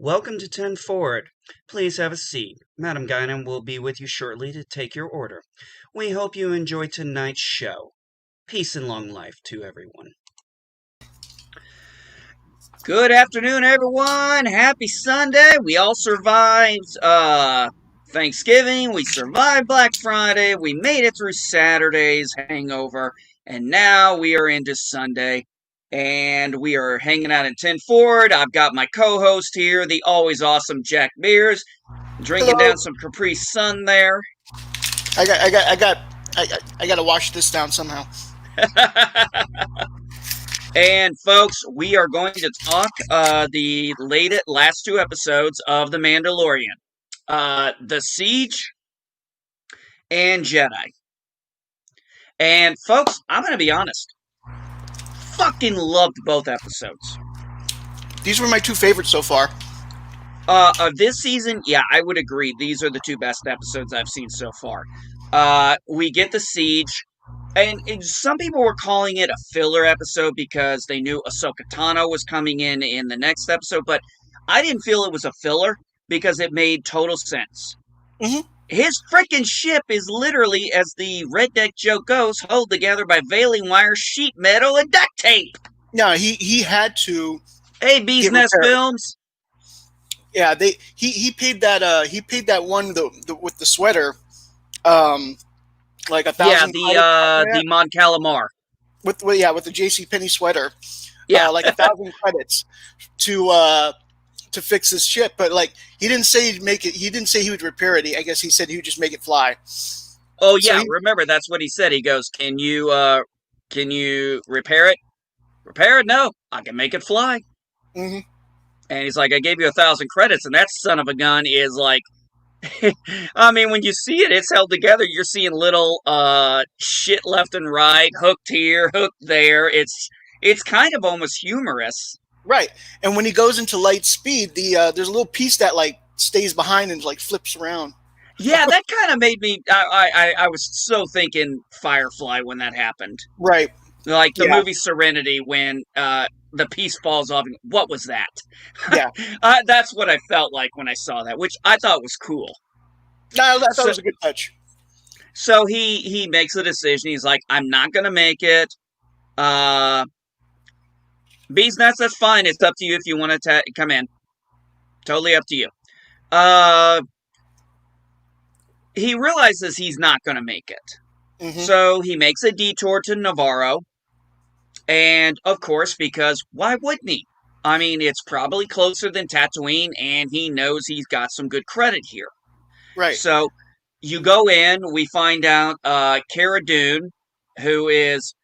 Welcome to 10 Forward. Please have a seat. Madam Guinan will be with you shortly to take your order. We hope you enjoy tonight's show. Peace and long life to everyone. Good afternoon, everyone. Happy Sunday. We all survived Thanksgiving. We survived Black Friday. We made it through Saturday's hangover. And now we are into Sunday. And we are hanging out in 10 Ford. I've got my co-host here, the always awesome Jack Beers, drinking Hello. down some Capri Sun there. I got to wash this down somehow. And folks, we are going to talk the last two episodes of The Mandalorian. The Siege and Jedi. And folks, I'm going to be honest. Fucking loved both episodes. These were my two favorites so far. Of this season, yeah, I would agree. These are the two best episodes I've seen so far. We get the Siege. And some people were calling it a filler episode because they knew Ahsoka Tano was coming in the next episode. But I didn't feel it was a filler because it made total sense. Mm-hmm. His freaking ship is literally, as the redneck joke goes, held together by baling wire, sheet metal, and duct tape. No, he had to. Hey, Bees Nest Films. Yeah, he paid that one with the sweater, like $1,000. Yeah, the Mon Calamar. With the JCPenney sweater. Yeah, like 1,000 credits to fix his ship, but like he didn't say he'd make it. He didn't say he would repair it. I guess he said he would just make it fly. Oh yeah, remember that's what he said. He goes, "Can you repair it? Repair it? No, I can make it fly." Mm-hmm. And he's like, "I gave you 1,000 credits, and that son of a gun is like." I mean, when you see it, it's held together. You're seeing little shit left and right, hooked here, hooked there. It's kind of almost humorous. Right, and when he goes into light speed, there's a little piece that like stays behind and like flips around. Yeah, that kind of made me. I was so thinking Firefly when that happened. Right, like the movie Serenity when the piece falls off. What was that? Yeah, that's what I felt like when I saw that, which I thought was cool. No, I thought it was a good touch. So he makes a decision. He's like, I'm not gonna make it. Bees Nest, that's fine. It's up to you if you want to come in. Totally up to you. He realizes he's not going to make it. Mm-hmm. So he makes a detour to Navarro. And, of course, because why wouldn't he? I mean, it's probably closer than Tatooine, and he knows he's got some good credit here. Right. So you go in, we find out Cara Dune, who is...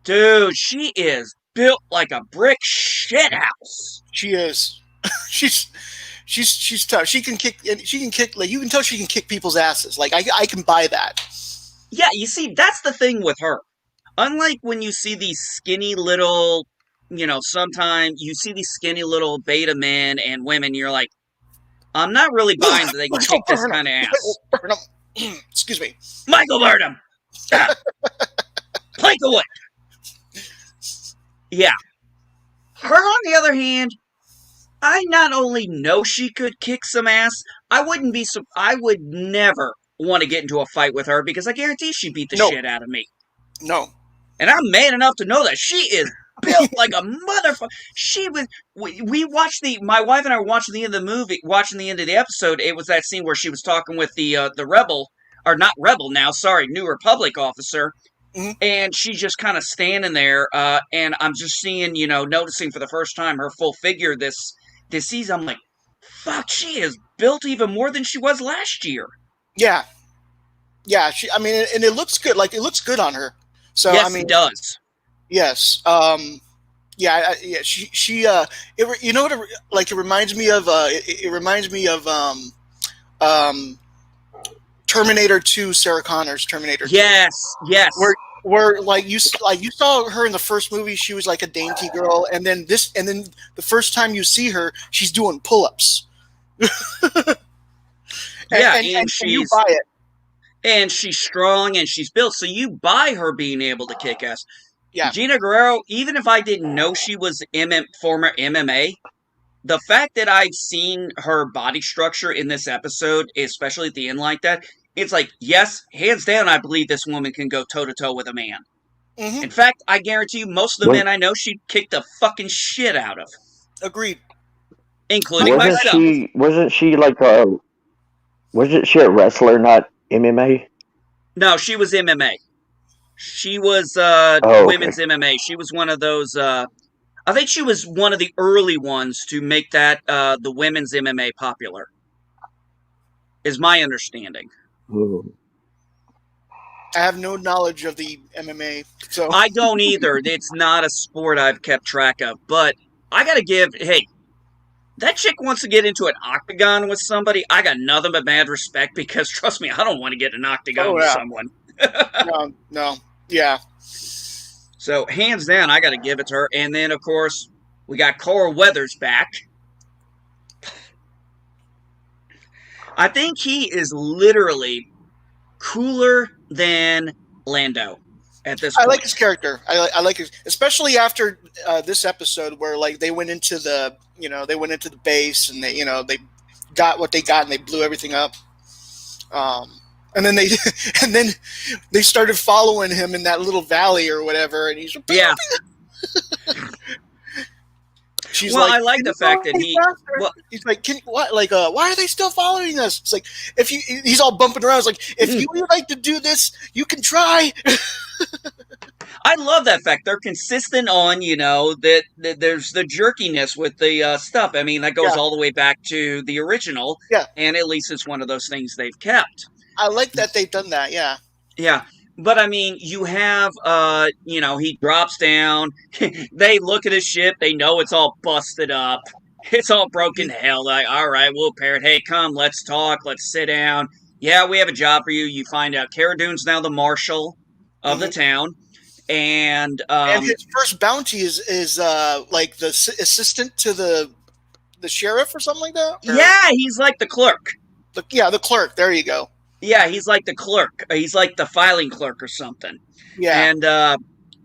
Dude, she is built like a brick shithouse. She is. she's tough. She can kick. Like you can tell she can kick people's asses. Like I can buy that. Yeah, you see, that's the thing with her. Unlike when you see these skinny little, sometimes you see these skinny little beta men and women, you're like, I'm not really buying that they can kick this kind of ass. Excuse me, Michael Burnham. Plank of wood. Yeah. Her, on the other hand, I not only know she could kick some ass, I would never want to get into a fight with her because I guarantee she beat the shit out of me. No. And I'm man enough to know that she is built like a motherfucker. She was. We watched my wife and I were watching the end of the movie, watching the end of the episode. It was that scene where she was talking with the rebel, or not rebel now, sorry, New Republic officer. Mm-hmm. And she's just kind of standing there, and I'm just seeing, noticing for the first time her full figure this season. I'm like, fuck, she is built even more than she was last year. Yeah. Yeah, and it looks good. Like, it looks good on her. So, yes, it does. Yes. She you know what, it reminds me of, Terminator 2, Sarah Connor's Terminator 2. Yes. Where you saw her in the first movie, she was like a dainty girl, and then the first time you see her, she's doing pull-ups. and you buy it. And she's strong and she's built, so you buy her being able to kick ass. Yeah. Gina Guerrero, even if I didn't know she was former MMA, the fact that I've seen her body structure in this episode, especially at the end like that, it's like, yes, hands down, I believe this woman can go toe to toe with a man. Hmm. In fact, I guarantee you, most of the Was, men I know, she'd kick the fucking shit out of, Agreed. including Like, wasn't myself. she? Wasn't she like a? Wasn't she a wrestler, not MMA? No, she was MMA. She was Oh, okay. women's MMA. She was one of those. I think she was one of the early ones to make that the women's MMA popular. Is my understanding. Ooh. I have no knowledge of the MMA, so I don't either. It's not a sport I've kept track of. But I got to give, hey, that chick wants to get into an octagon with somebody. I got nothing but mad respect because, trust me, I don't want to get in an octagon with someone. no, yeah. So, hands down, I got to give it to her. And then, of course, we got Carl Weathers back. I think he is literally cooler than Lando at this point. I like his character. I like his, especially after this episode where like they went into the base and they got what they got and they blew everything up. And then they started following him in that little valley or whatever, and he's yeah. She's well, like, I like the fact that he's like, why are they still following us? It's like, he's all bumping around. It's like, if you would like to do this, you can try. I love that fact. They're consistent on, that there's the jerkiness with the stuff. I mean, that goes all the way back to the original. Yeah. And at least it's one of those things they've kept. I like that they've done that. Yeah. Yeah. But I mean, you have, he drops down. They look at his ship. They know it's all busted up. It's all broken hell. Like, all right, we'll pair it. Hey, come, let's talk. Let's sit down. Yeah, we have a job for you. You find out Cara Dune's now the marshal of the town. And his first bounty is like the assistant to the sheriff or something like that? Or? Yeah, he's like the clerk. The clerk. There you go. Yeah, he's like the clerk. He's like the filing clerk or something. Yeah.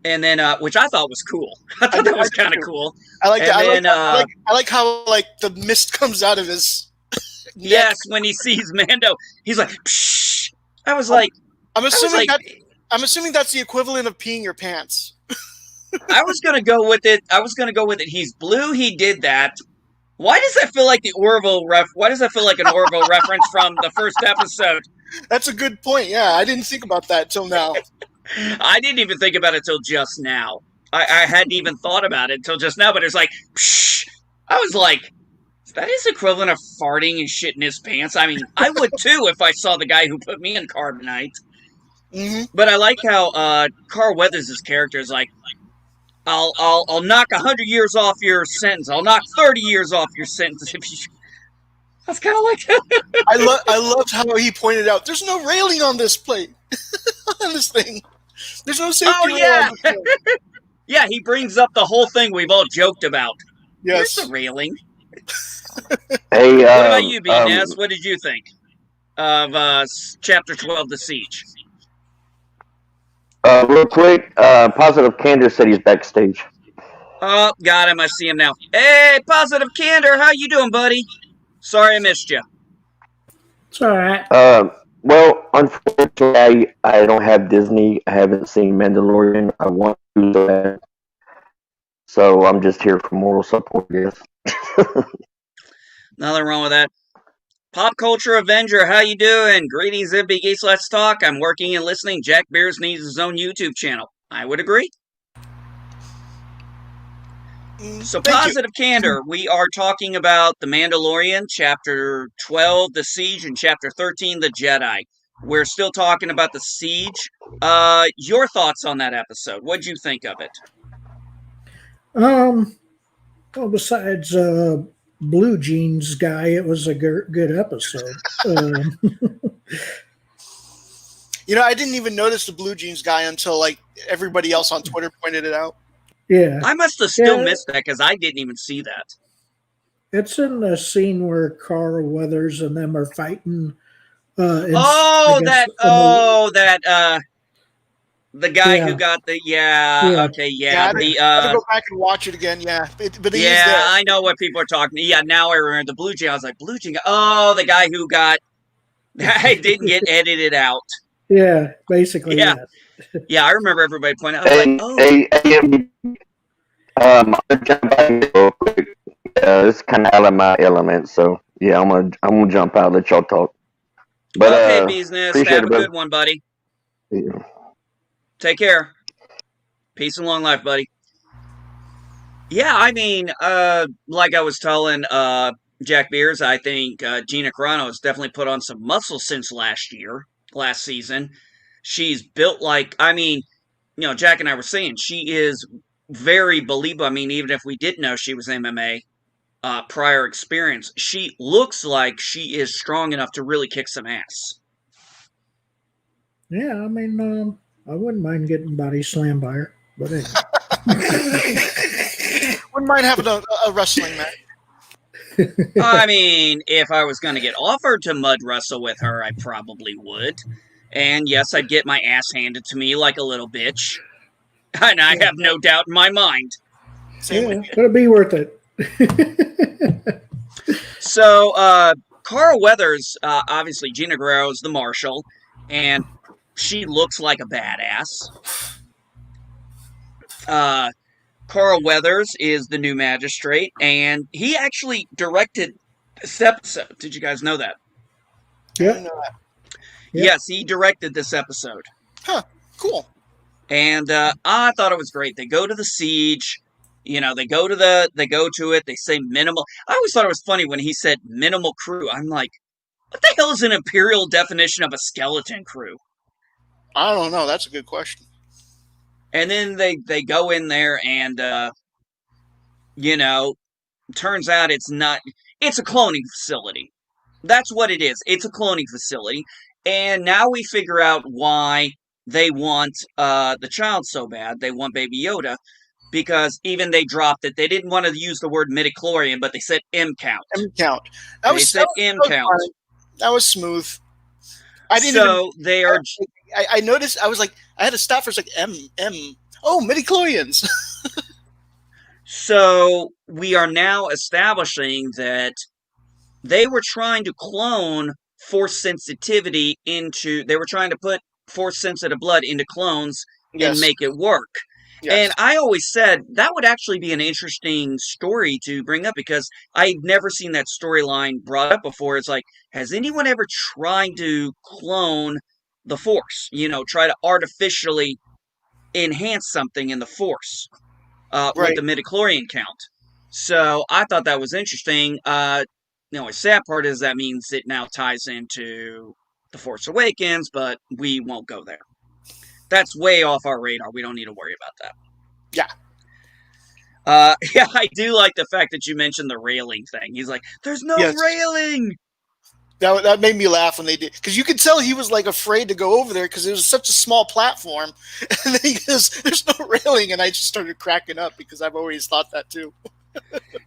And then which I thought was cool. I thought that was kind of cool. I like that. Then, I like how like the mist comes out of his yes, when he sees Mando, he's like, psh. I was like, I'm assuming that's the equivalent of peeing your pants. I was gonna go with it. He's blue. He did that. Why does that feel like Why does that feel like an Orville reference from the first episode? That's a good point. Yeah, I didn't think about that till now. I didn't even think about it till just now. I hadn't even thought about it until just now. But it's like, psh. I was like, is that his equivalent of farting and shitting his pants? I mean, I would too if I saw the guy who put me in carbonite. Mm-hmm. But I like how Carl Weathers' character is like, I'll knock 100 years off your sentence. I'll knock 30 years off your sentence. That's kind of like I loved how he pointed out there's no railing on this plate. On this thing. There's no safety rail on this thing. Yeah, he brings up the whole thing we've all joked about. Yes. There's a railing. Hey, what about you, B-Ness? What did you think of Chapter 12, The Siege? Real quick, Positive Candor said he's backstage. Oh, got him. I see him now. Hey, Positive Candor, how you doing, buddy? Sorry I missed you. It's all right. Well, unfortunately, I don't have Disney. I haven't seen Mandalorian. I want to, so I'm just here for moral support, I guess. Nothing wrong with that. Pop Culture Avenger, how you doing? Greetings, MB Geeks, let's talk. I'm working and listening. Jack Beers needs his own YouTube channel. I would agree. So, Positive Candor, we are talking about The Mandalorian, Chapter 12, The Siege, and Chapter 13, The Jedi. We're still talking about The Siege. Your thoughts on that episode? What'd you think of it? Well, besides Blue Jeans guy, it was a good episode. I didn't even notice the Blue Jeans guy until like everybody else on Twitter pointed it out. Yeah. I must have still missed that because I didn't even see that. It's in the scene where Carl Weathers and them are fighting. The guy Yeah. who got the Yeah. okay, Yeah, I the had to go back and watch it again. Yeah, but he is yeah, there. I know what people are talking. Yeah, now I remember the Blue Jay. I was like, Blue Jay. Oh, the guy who got I didn't get edited out. Yeah, basically, Yeah, yes. yeah, I remember everybody pointing out. I was like, Hey, oh, hey, hey, I'll jump back in real quick. It's kind of out of my element, so yeah, I'm gonna jump out. Let y'all talk. But okay, Bee's Nest. appreciate Have it, a brother. good one, buddy. Yeah. Take care. Peace and long life, buddy. Yeah, I mean, like I was telling Jack Beers, I think Gina Carano has definitely put on some muscle since last season. She's built like, I mean, Jack and I were saying she is very believable. I mean, even if we didn't know she was MMA prior experience, she looks like she is strong enough to really kick some ass. Yeah, I mean, I wouldn't mind getting body slammed by her, but anyway. Wouldn't mind having a wrestling match. I mean, if I was going to get offered to mud wrestle with her, I probably would. And yes, I'd get my ass handed to me like a little bitch. And I have no doubt in my mind. Same Yeah, with but it'd be worth it. So, Carl Weathers, obviously, Gina Guerrero is the marshal, and she looks like a badass. Carl Weathers is the new magistrate, and he actually directed this episode. Did you guys know that? I Yep. didn't know that. Yep. Yes, he directed this episode. Huh. Cool. And I thought it was great. They go to the siege, they go to it, they say minimal. I always thought it was funny when he said minimal crew. I'm like, what the hell is an imperial definition of a skeleton crew? I don't know. That's a good question. And then they go in there and turns out it's a cloning facility. That's what it is. It's a cloning facility. And now we figure out why they want the child so bad. They want Baby Yoda because even they dropped it. They didn't want to use the word midichlorian, but they said M count. M count. They said M count. Fine. That was smooth. I didn't So they are. I noticed. I was like, I had to stop for a second. M. Oh, midichlorians. So we are now establishing that they were trying to clone force sensitivity into. They were trying to put force sensitive blood into clones Yes. and make it work. Yes. And I always said that would actually be an interesting story to bring up because I'd never seen that storyline brought up before. It's like, has anyone ever tried to clone the Force? Try to artificially enhance something in the Force with the midichlorian count. So I thought that was interesting. The sad part is that means it now ties into The Force Awakens, but we won't go there. That's way off our radar. We don't need to worry about that. Yeah. Yeah, I do like the fact that you mentioned the railing thing. He's like, there's no railing. That made me laugh when they did, because you could tell he was like afraid to go over there because it was such a small platform, and then he goes, "There's no railing," and I just started cracking up because I've always thought that too.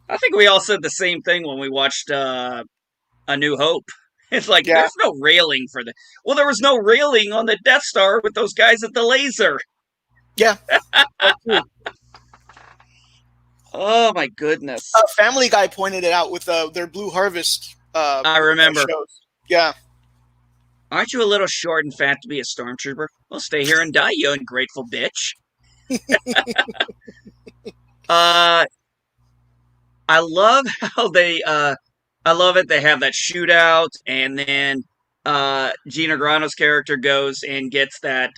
I think we all said the same thing when we watched A New Hope. It's like, there's no railing for the. Well, there was no railing on the Death Star with those guys at the laser. Yeah. Oh my goodness! Family Guy pointed it out with their Blue Harvest. I remember. Shows. Yeah. Aren't you a little short and fat to be a stormtrooper? Well, stay here and die, you ungrateful bitch. I love how they. I love it. They have that shootout, and then Gina Carano's character goes and gets that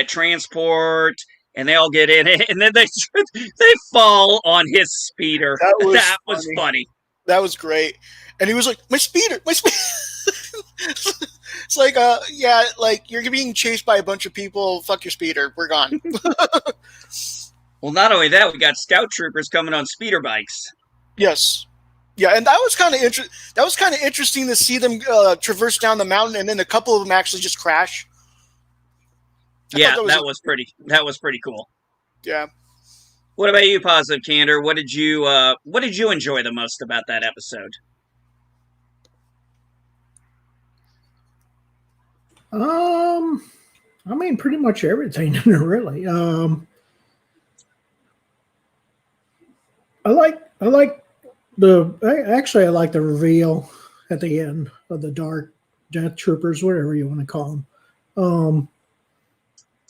transport, and they all get in it, and then they fall on his speeder. That was funny. That was great. And he was like, my speeder. It's like, yeah, like you're being chased by a bunch of people. Fuck your speeder. We're gone. Well, not only that, we got scout troopers coming on speeder bikes. Yes. Yeah, and that was kind of interesting to see them traverse down the mountain, and then a couple of them actually just crash. That was pretty cool. Yeah. What about you, Positive Candor? What did you enjoy the most about that episode? I mean, pretty much everything in it, really. I like actually I like the reveal at the end of the Dark Death Troopers, whatever you want to call them.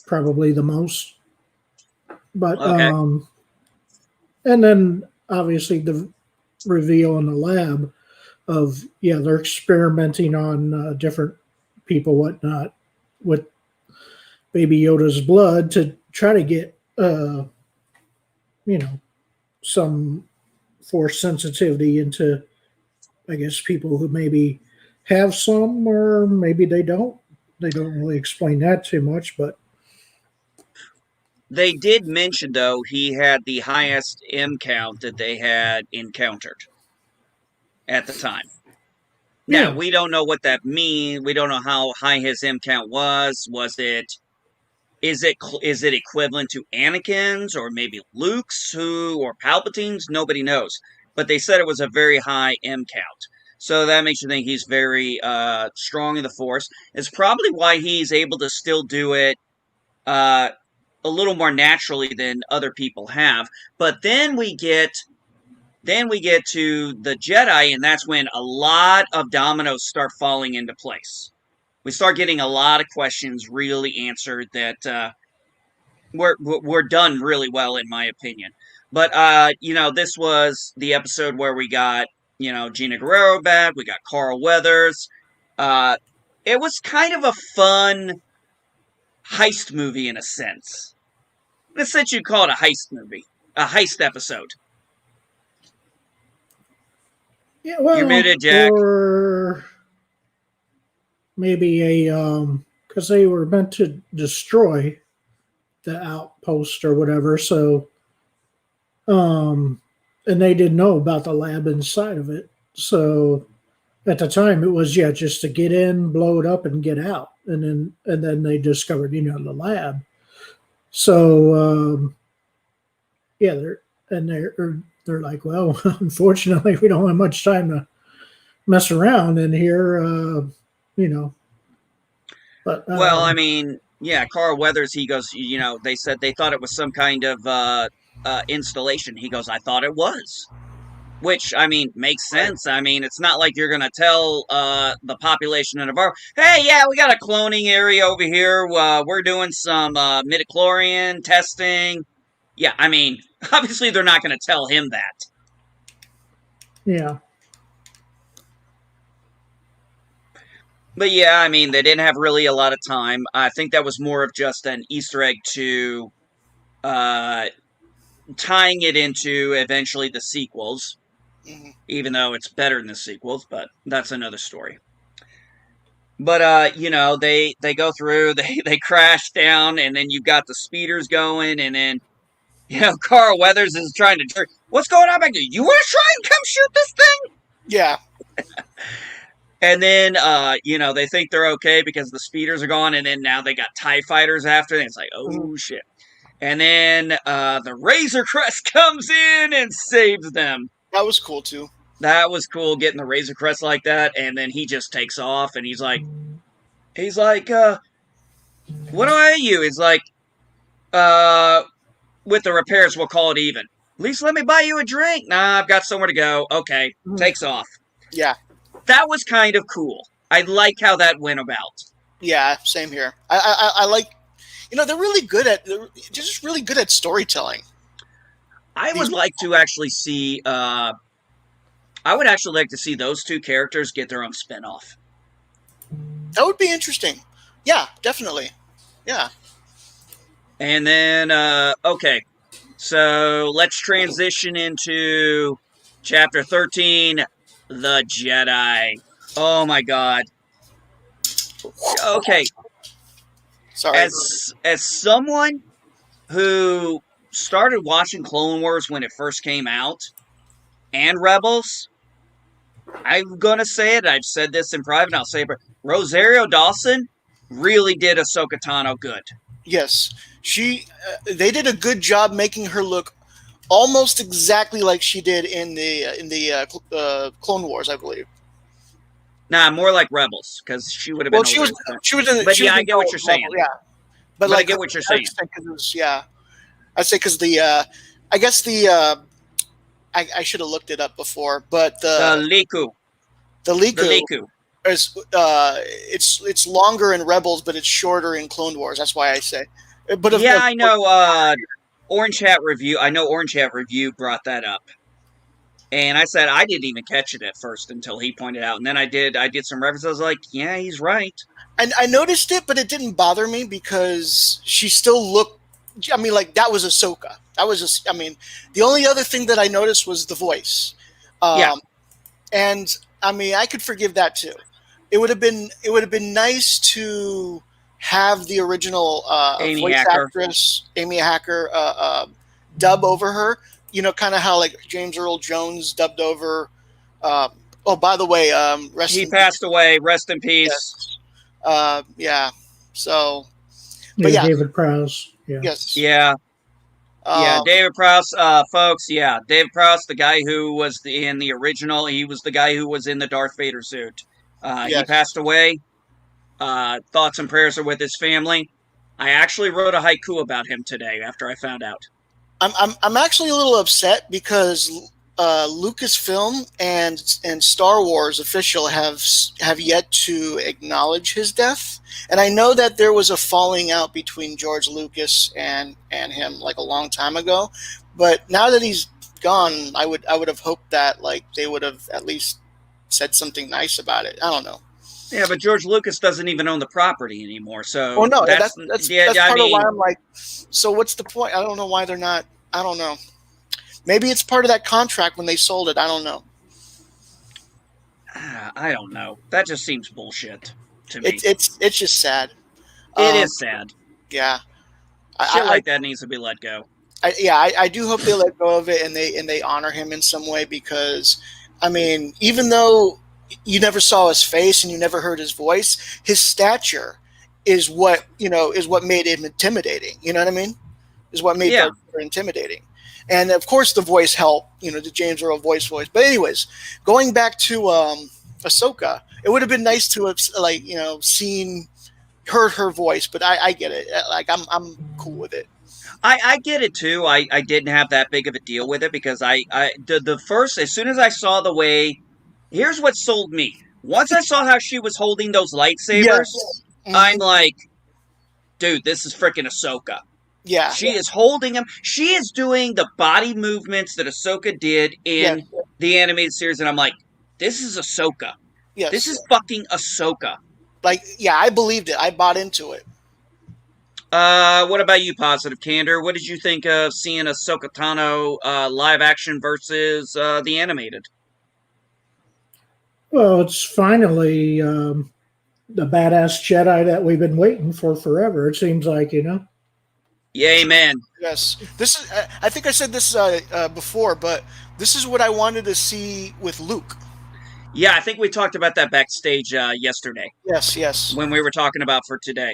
Probably the most, but Okay. and then obviously the reveal in the lab of they're experimenting on different people, whatnot, with Baby Yoda's blood to try to get you know some force sensitivity into, I guess, people who maybe have some or maybe they don't. They don't really explain that too much, but They did mention, though, he had the highest M count that they had encountered at the time. Now, yeah, we don't know what that means. We don't know how high his M count was. Is it equivalent to Anakin's or maybe Luke's or Palpatine's? Nobody knows. But they said it was a very high M count. So that makes you think he's very strong in the Force. It's probably why he's able to still do it uh, a little more naturally than other people have. But then we get to the Jedi, and that's when a lot of dominoes start falling into place. We start getting a lot of questions really answered that were done really well, in my opinion. But this was the episode where we got Gina Guerrero back. We got Carl Weathers. Uh, it was kind of a fun heist movie in a sense. In a sense, you'd call it a heist movie, a heist episode. yeah. You're Well, muted, Jack. or maybe a because they were meant to destroy the outpost or whatever. So, and they didn't know about the lab inside of it. So at the time, it was just to get in, blow it up, and get out. And then they discovered the lab. So yeah, they're like, well, unfortunately, we don't have much time to mess around in here. You know, but Well, I mean, yeah, Carl Weathers, he goes, they said they thought it was some kind of installation. He goes, I thought it was. Which, I mean, makes sense. I mean, it's not like you're going to tell the population of Navarro, hey, yeah, we got a cloning area over here. We're doing some midichlorian testing. Yeah, I mean, obviously they're not going to tell him that. yeah. But yeah, I mean, they didn't have really a lot of time. I think that was more of just an Easter egg to uh, tying it into eventually the sequels, even though it's better than the sequels, but that's another story. But they go through, they crash down, and then you've got the speeders going, and then Carl Weathers is trying to turn. What's going on back there? You want to try and come shoot this thing? Yeah. And then they think they're okay because the speeders are gone, and then now they got TIE fighters after, and it's like, oh shit. And then the Razor Crest comes in and saves them. That was cool too. That was cool, getting the Razor Crest like that, and then he just takes off, and he's like, what do I owe you? He's like, with the repairs, we'll call it even. At least let me buy you a drink. Nah, I've got somewhere to go. Okay, takes off. Yeah. That was kind of cool. I like how that went about. Yeah, same here. I like, they're really good at, they're just really good at storytelling. I would like to actually see, I would actually like to see those two characters get their own spinoff. That would be interesting. Yeah, definitely. Yeah. And then, okay, so let's transition into Chapter 13, The Jedi. Oh my god. Okay. Sorry. As someone who started watching Clone Wars when it first came out, and Rebels, I'm gonna say it. I've said this in private, and I'll say it. But Rosario Dawson really did Ahsoka Tano good. Yes, they did a good job making her look almost exactly like she did in the Clone Wars, I believe. Nah, more like Rebels, because she would have been. Well, she was in. But she yeah, was I get what you're saying. Yeah. But I like, get what you're saying. yeah, I'd say because I guess I should have looked it up before, but The Liku. the The Liku Liku. is it's longer in Rebels, but it's shorter in Clone Wars. That's why I say. But Yeah, I know. Orange Hat Review. I know Orange Hat Review brought that up, and I said I didn't even catch it at first until he pointed out, and then I did. I did some references. I was like, yeah, he's right. and I noticed it, but it didn't bother me because she still looked. I mean, like that was Ahsoka. That was just. I mean, the only other thing that I noticed was the voice. Yeah. And I mean, I could forgive that too. It would have been nice to have the original Amy voice Hacker. actress Amy Hacker dub over her. You know, kind of how like James Earl Jones dubbed over. Oh, by the way, rest He in passed away. Rest in peace. Yes. Yeah. So, Yeah, but yeah, David Prowse. Yeah. yes. Yeah. Yeah, Um, David Prowse, folks. Yeah, David Prowse, the guy who was in the original. He was the guy who was in the Darth Vader suit. He yes. passed away. Thoughts and prayers are with his family. I actually wrote a haiku about him today after I found out. I'm actually a little upset because Lucasfilm and Star Wars official have yet to acknowledge his death, and I know that there was a falling out between George Lucas and him like a long time ago, but now that he's gone, I would have hoped that like they would have at least said something nice about it. I don't know. Yeah, but George Lucas doesn't even own the property anymore. So Oh no, that's that's part of why I'm like. So what's the point? I don't know why they're not. I don't know. Maybe it's part of that contract when they sold it. I don't know. I don't know. That just seems bullshit to me. It's just sad. It is sad. Yeah. Shit like that needs to be let go. I do hope they let go of it and they honor him in some way because, I mean, even though you never saw his face and you never heard his voice, his stature is what made him intimidating. You know what I mean? Is what made Darth Vader intimidating. And of course the voice helped, the James Earl voice. But anyways, going back to Ahsoka, it would have been nice to have heard her voice, but I get it. Like I'm cool with it. I get it too. I didn't have that big of a deal with it because the first, as soon as I saw the way, here's what sold me. Once I saw how she was holding those lightsabers, Yes. Mm-hmm. I'm like, dude, this is freaking Ahsoka. Yeah. She is holding him. She is doing the body movements that Ahsoka did in the animated series, and I'm like, this is Ahsoka. Yes. This is fucking Ahsoka. Like, yeah, I believed it. I bought into it. What about you, Positive Candor? What did you think of seeing Ahsoka Tano live action versus the animated? Well, it's finally the badass Jedi that we've been waiting for forever. It seems like, Yeah, amen. Yes, this is. I think I said this before, but this is what I wanted to see with Luke. Yeah, I think we talked about that backstage yesterday. Yes. When we were talking about for today.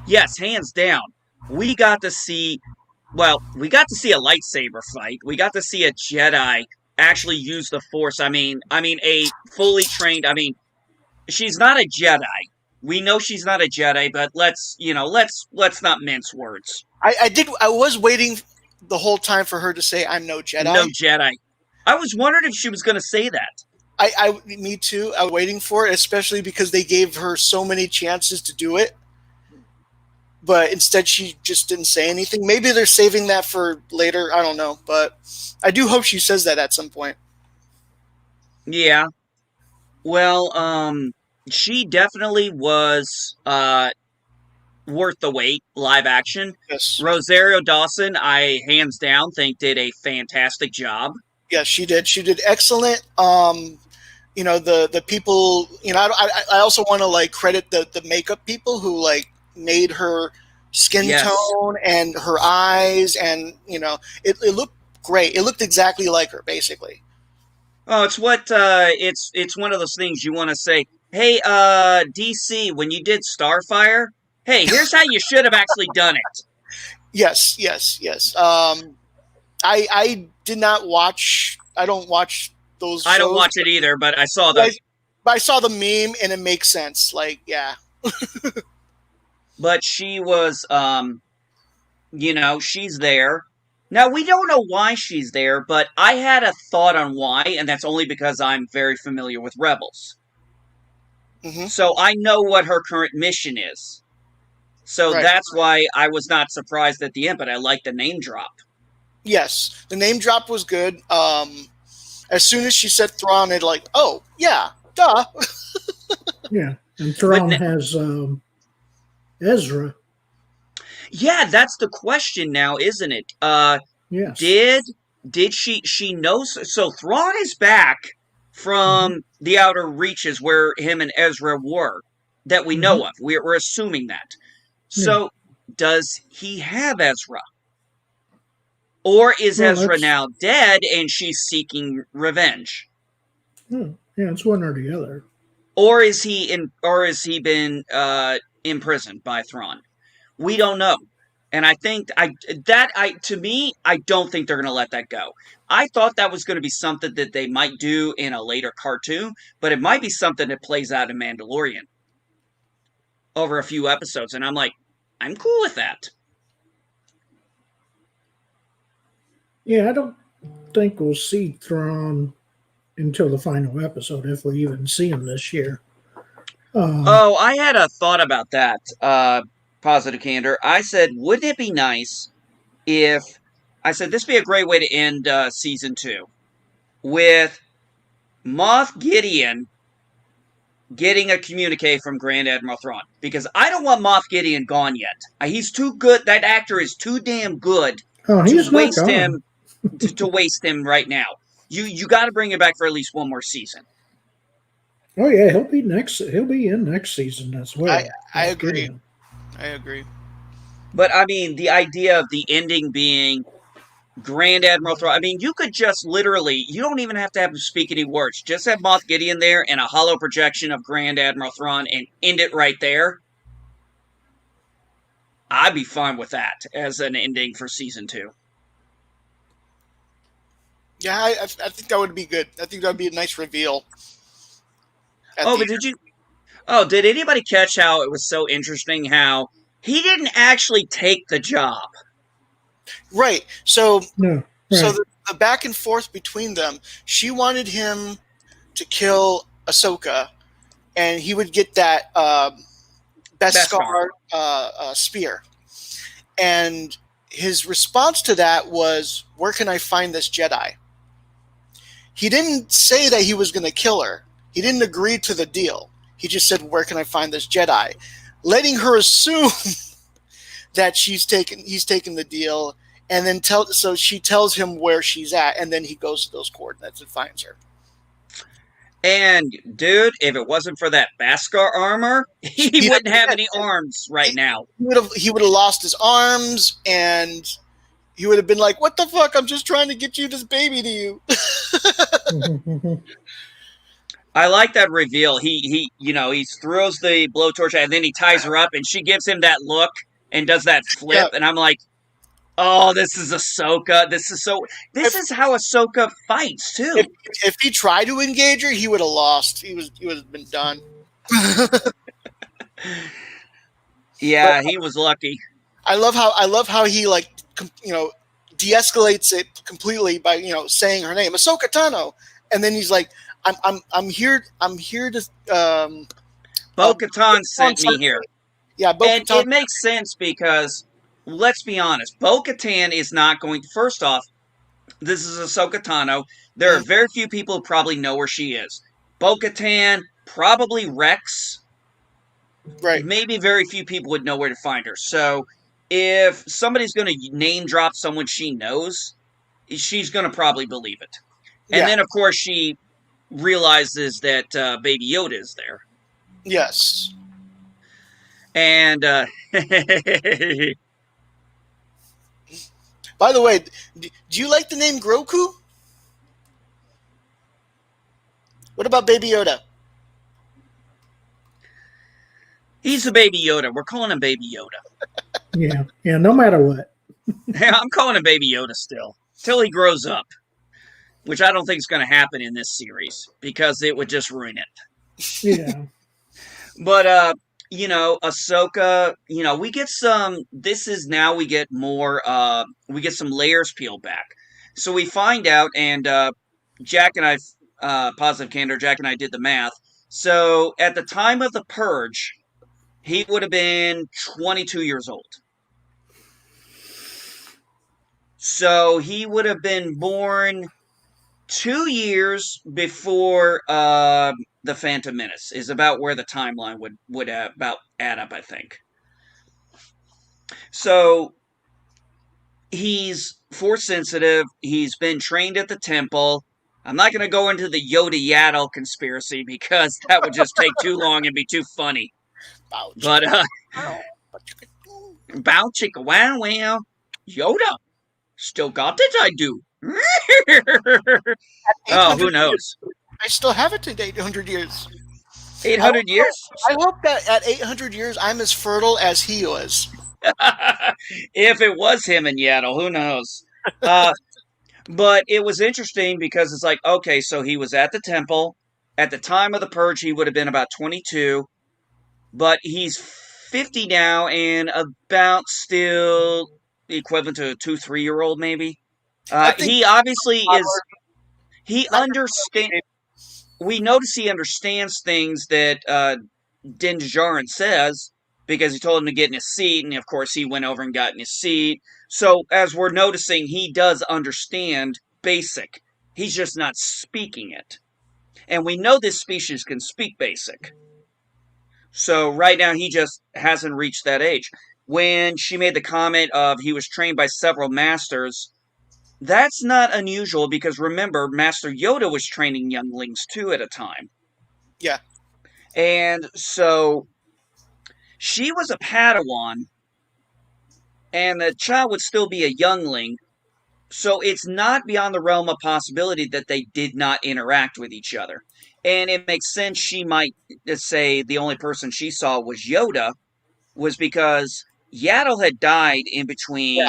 Yes, hands down. We got to see a lightsaber fight. We got to see a Jedi actually use the Force. I mean, a fully trained. I mean, she's not a Jedi. We know she's not a Jedi, but let's not mince words. I was waiting the whole time for her to say, "I'm no Jedi." No Jedi. I was wondering if she was going to say that. Me too. I was waiting for it, especially because they gave her so many chances to do it. But instead, she just didn't say anything. Maybe they're saving that for later. I don't know. But I do hope she says that at some point. Yeah. Well, she definitely was worth the wait, live action. Yes. Rosario Dawson, I hands down think did a fantastic job. Yes, she did. She did excellent. The people. I also want to credit the makeup people who made her skin tone and her eyes, and it looked great. It looked exactly like her, basically. Oh, it's what it's one of those things you want to say. Hey, DC, when you did Starfire, hey, here's how you should have actually done it. Yes. I did not watch. I don't watch those shows. I don't watch it either, but I saw the. I saw the meme, and it makes sense. Yeah. but she was, she's there. Now, we don't know why she's there, but I had a thought on why, and that's only because I'm very familiar with Rebels. Hmm. So I know what her current mission is. So Right. that's why I was not surprised at the end, but I like the name drop. Yes, the name drop was good. As soon as she said Thrawn, it like, oh yeah, duh. Yeah, and Thrawn has Ezra. Yeah, that's the question now, isn't it? Yes. Did she knows? So Thrawn is back from the outer reaches where him and Ezra were, that we know of. We're assuming that. So does he have Ezra? Or is Ezra now dead and she's seeking revenge? Yeah, it's one or the other. Or is he been imprisoned by Thrawn? We don't know. And I think to me, I don't think they're going to let that go. I thought that was going to be something that they might do in a later cartoon, but it might be something that plays out in Mandalorian over a few episodes. And I'm like, I'm cool with that. Yeah, I don't think we'll see Thrawn until the final episode, if we even see him this year. I had a thought about that. Positive candor. I said, wouldn't it be nice if this would be a great way to end season 2 with Moff Gideon getting a communique from Grand Admiral Thrawn, because I don't want Moff Gideon gone yet. He's too good. That actor is too damn good he's to waste not him to waste him right now. You got to bring him back for at least one more season. Oh yeah, he'll be in next season as well. I agree. I agree. But I mean, the idea of the ending being Grand Admiral Thrawn. I mean, you could just literally, you don't even have to have him speak any words. Just have Moff Gideon there and a hollow projection of Grand Admiral Thrawn and end it right there. I'd be fine with that as an ending for season 2. Yeah, I think that would be good. I think that would be a nice reveal. Did anybody catch how it was so interesting how he didn't actually take the job? Right. So, no, right. So the back and forth between them, she wanted him to kill Ahsoka, and he would get that Beskar spear. And his response to that was, "Where can I find this Jedi?" He didn't say that he was going to kill her. He didn't agree to the deal. He just said, "Where can I find this Jedi?" Letting her assume that he's taken the deal, and then so she tells him where she's at, and then he goes to those coordinates and finds her. And dude, if it wasn't for that Beskar armor, he wouldn't have any arms right now. He would have lost his arms, and he would have been like, "What the fuck? I'm just trying to get you this baby to you." I like that reveal. He throws the blowtorch and then he ties her up, and she gives him that look and does that flip, and I'm like, oh, this is Ahsoka. This is how Ahsoka fights too. If he tried to engage her, he would have lost. He would have been done. Yeah, he was lucky. I love how he de-escalates it completely by saying her name, Ahsoka Tano, and then he's like, I'm here to Bo-Katan sent me here. Yeah, and it makes sense because, let's be honest, Bo-Katan is not going to, first off, this is Ahsoka Tano. There are very few people who probably know where she is. Bo-Katan, probably Rex. Right. Maybe very few people would know where to find her. So if somebody's going to name drop someone she knows, she's going to probably believe it. And then, of course, she realizes that Baby Yoda is there. Yes. And by the way, do you like the name Groku? What about Baby Yoda? He's a Baby Yoda. We're calling him Baby Yoda. Yeah, no matter what. I'm calling him Baby Yoda still. Till he grows up. Which I don't think is going to happen in this series. Because it would just ruin it. Yeah. But Ahsoka, we get some, this is now we get more, we get some layers peeled back. So we find out, and Jack and I, positive candor, Jack and I did the math. So at the time of the purge, he would have been 22 years old. So he would have been born 2 years before the Phantom Menace is about where the timeline would about add up, I think. So he's force sensitive. He's been trained at the temple. I'm not going to go into the Yoda Yaddle conspiracy because that would just take too long and be too funny. Bow, But wow, but you could- bow chicka wow wow, Yoda still got it. I do. Oh, who 800 knows? years. I still have it to 800 years. 800 years? I hope that at 800 years I'm as fertile as he was. If it was him and Yaddle, who knows? But it was interesting because it's like, okay, so he was at the temple. At the time of the purge, he would have been about 22, but he's 50 now and about still equivalent to a 2, 3-year-old, maybe. I think He obviously is, he not understands, we notice he understands things that Din Djarin says, because he told him to get in his seat, and of course he went over and got in his seat. So as we're noticing, he does understand basic. He's just not speaking it. And we know this species can speak basic. So right now he just hasn't reached that age. When she made the comment of he was trained by several masters, that's not unusual because remember, Master Yoda was training younglings too at a time. Yeah. And so she was a Padawan, and the child would still be a youngling. So it's not beyond the realm of possibility that they did not interact with each other. And it makes sense she might say the only person she saw was Yoda, was because Yaddle had died in between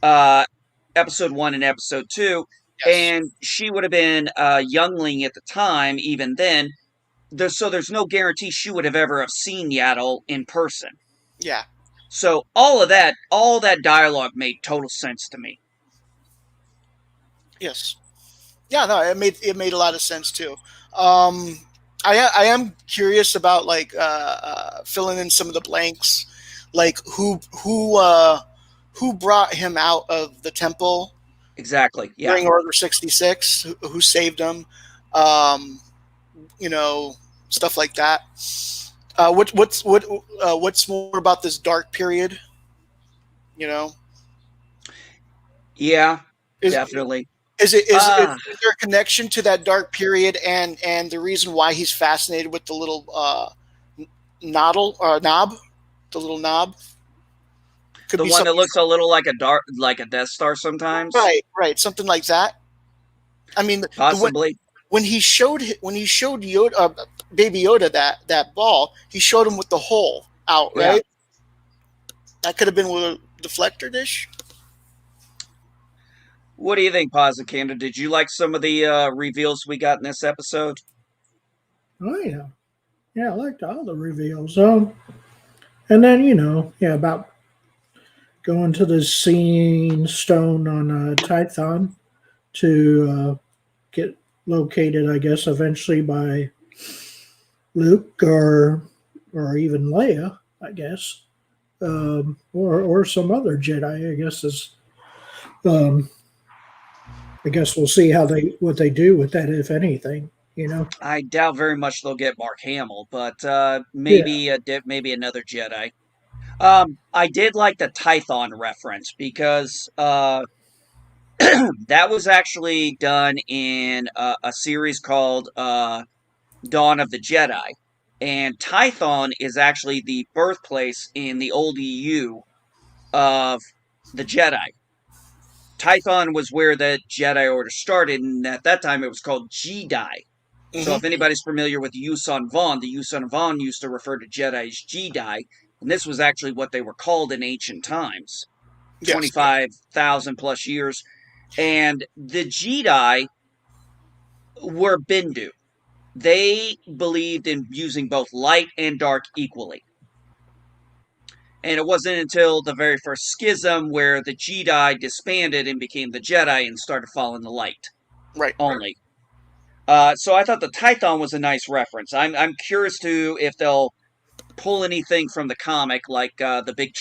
episode 1 and episode 2, Yes. and she would have been a youngling at the time, even then. So there's no guarantee she would have ever have seen Yaddle in person. Yeah. So all that dialogue made total sense to me. Yes. Yeah. No, it made a lot of sense too. I am curious about like filling in some of the blanks, like who brought him out of the temple Exactly. Yeah. during Order 66, who saved him, stuff like that. What's more about this dark period? Yeah, Is, definitely. Is there a connection to that dark period and the reason why he's fascinated with the little knob, the little knob? Could the one that looks a little like a Death Star sometimes. Right, something like that. I mean, possibly when he showed Yoda, Baby Yoda that ball, he showed him with the hole out, right? Yeah. That could have been with a deflector dish. What do you think, Positive Candor? Did you like some of the reveals we got in this episode? Oh, yeah. Yeah, I liked all the reveals. And then, about going to the Seeing Stone on Tython to get located, I guess, eventually by Luke or even Leia, I guess, or some other Jedi, I guess is. I guess we'll see what they do with that, if anything. I doubt very much they'll get Mark Hamill, but maybe another Jedi. I did like the Tython reference because that was actually done in a series called Dawn of the Jedi, and Tython is actually the birthplace in the old EU of the Jedi. Tython was where the Jedi Order started, and at that time it was called Jedi. Mm-hmm. So if anybody's familiar with Yuuzhan Vong, the Yuuzhan Vong used to refer to Jedi as Jedi, and this was actually what they were called in ancient times, 25,000 plus years. And the Jedi were Bindu. They believed in using both light and dark equally. And it wasn't until the very first schism where the Jedi disbanded and became the Jedi and started following the light Right. only. So I thought the Tython was a nice reference. I'm curious to if they'll pull anything from the comic, like the big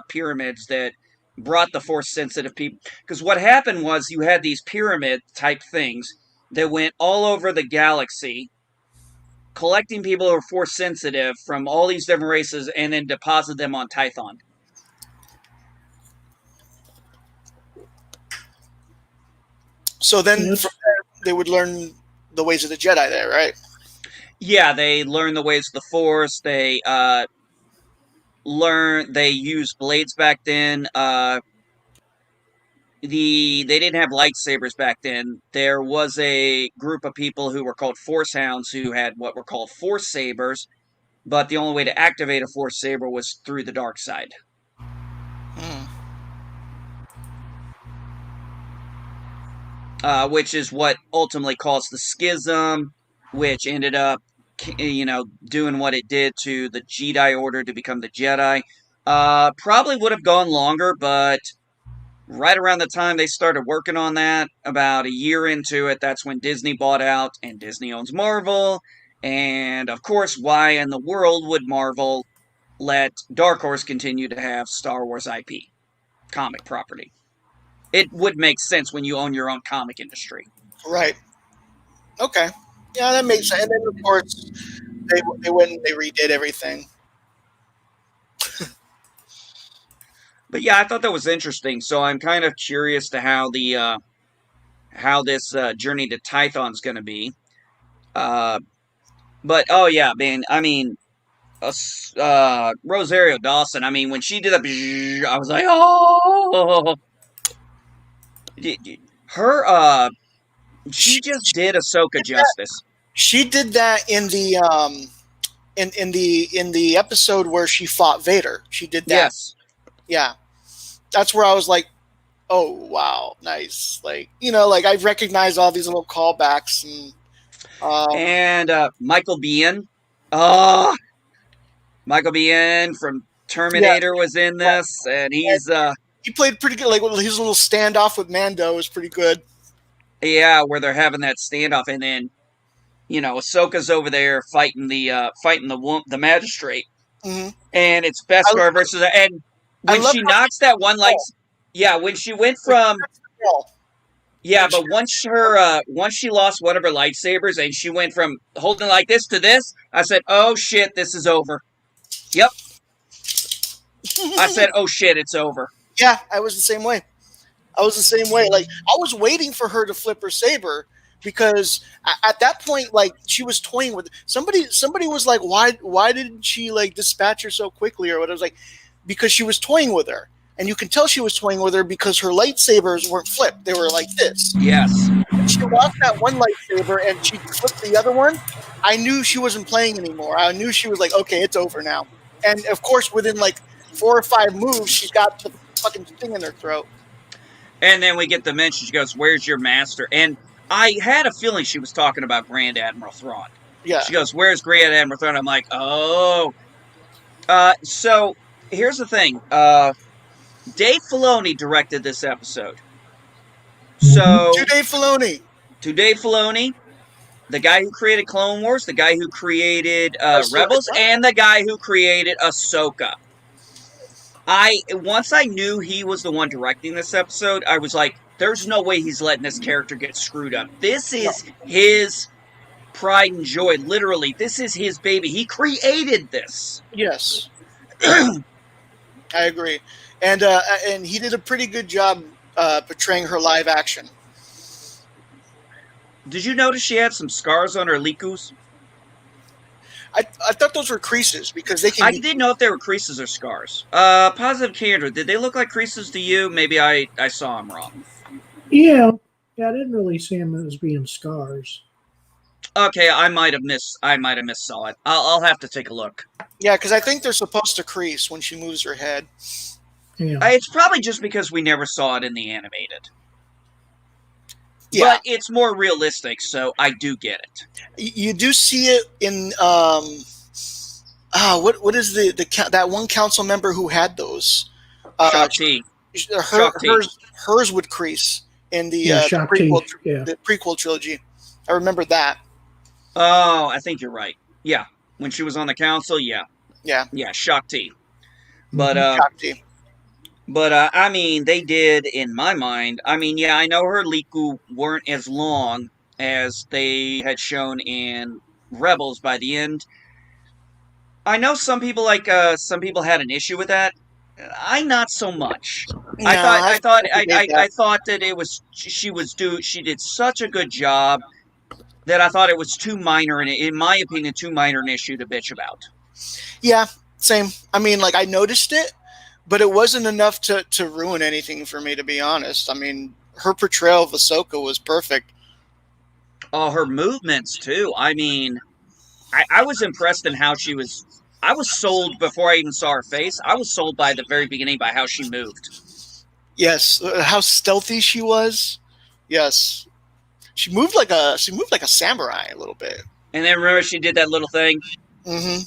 pyramids that brought the force sensitive people. Because what happened was you had these pyramid type things that went all over the galaxy, collecting people who are force sensitive from all these different races, and then deposit them on Tython. So then Yes. from there, they would learn the ways of the Jedi there, right? Yeah, they learn the ways of the Force. They used blades back then. They didn't have lightsabers back then. There was a group of people who were called Force Hounds who had what were called Force Sabers, but the only way to activate a Force Saber was through the dark side. Hmm. Which is what ultimately caused the schism, which ended up, doing what it did to the Jedi Order to become the Jedi. Probably would have gone longer, but right around the time they started working on that, about a year into it, that's when Disney bought out, and Disney owns Marvel. And of course, why in the world would Marvel let Dark Horse continue to have Star Wars IP, comic property? It would make sense when you own your own comic industry. Right. Okay. Yeah, that makes sense. And then of course they went and they redid everything. But yeah, I thought that was interesting. So I'm kind of curious to how this journey to Tython's going to be. But oh yeah, man. I mean, Rosario Dawson. I mean, when she did that, I was like, oh, her. She just did Ahsoka justice. She did that in the in the episode where she fought Vader. She did that. Yes. Yeah. That's where I was like, oh wow, nice. Like, like I recognize all these little callbacks and Michael Biehn. Oh, Michael Biehn from Terminator was in this, and he's he played pretty good. Like his little standoff with Mando was pretty good. Yeah, where they're having that standoff, and then Ahsoka's over there fighting the magistrate, Mm-hmm. and it's Beskar versus, and when she knocks that one when she went from but once she lost one of her lightsabers and she went from holding like this to this, I said, oh shit, this is over. Yep. I said, oh shit, it's over. Yeah, I was the same way. Like I was waiting for her to flip her saber because at that point, like she was toying with somebody. Somebody was like, "Why didn't she like dispatch her so quickly?" Or what? I was like, because she was toying with her, and you can tell she was toying with her because her lightsabers weren't flipped; they were like this. Yes. When she lost that one lightsaber and she flipped the other one, I knew she wasn't playing anymore. I knew she was like, "Okay, it's over now." And of course, within like 4 or 5 moves, she's got the fucking thing in her throat. And then we get the mention. She goes, "Where's your master?" And I had a feeling she was talking about Grand Admiral Thrawn. Yeah. She goes, "Where's Grand Admiral Thrawn?" I'm like, "Oh." So here's the thing. Dave Filoni directed this episode. So To Dave Filoni, the guy who created Clone Wars, the guy who created Ahsoka. Rebels, and the guy who created Ahsoka. Once I knew he was the one directing this episode, I was like, there's no way he's letting this character get screwed up. This is his pride and joy. Literally, this is his baby. He created this. Yes. I agree. And he did a pretty good job portraying her live action. Did you notice she had some scars on her likus? I thought those were creases because they can. I didn't know if they were creases or scars. Positive Kendra, did they look like creases to you? Maybe I saw them wrong. Yeah, I didn't really see them as being scars. Okay, I might have missaw it. I'll have to take a look. Yeah, because I think they're supposed to crease when she moves her head. Yeah. It's probably just because we never saw it in the animated. Yeah. But it's more realistic, so I do get it. You do see it in what is that one council member who had those? Shock T. Hers would crease in the Shock T. Yeah. the prequel trilogy. I remember that. Oh, I think you're right. Yeah, when she was on the council, yeah, Yeah, Shock T. But Shock T. I mean, they did in my mind. I mean, yeah, I know her Liku weren't as long as they had shown in Rebels by the end. I know some people had an issue with that. I not so much. No, I I thought that it was she did such a good job that I thought it was too minor in my opinion, too minor an issue to bitch about. Yeah, same. I mean, like I noticed it, but it wasn't enough to ruin anything for me, to be honest. I mean, her portrayal of Ahsoka was perfect. Oh, her movements too. I mean, I was impressed in how she was. I was sold before I even saw her face. I was sold by the very beginning by how she moved. Yes, how stealthy she was. Yes, she moved like a samurai a little bit. And then remember she did that little thing. Mm-hmm.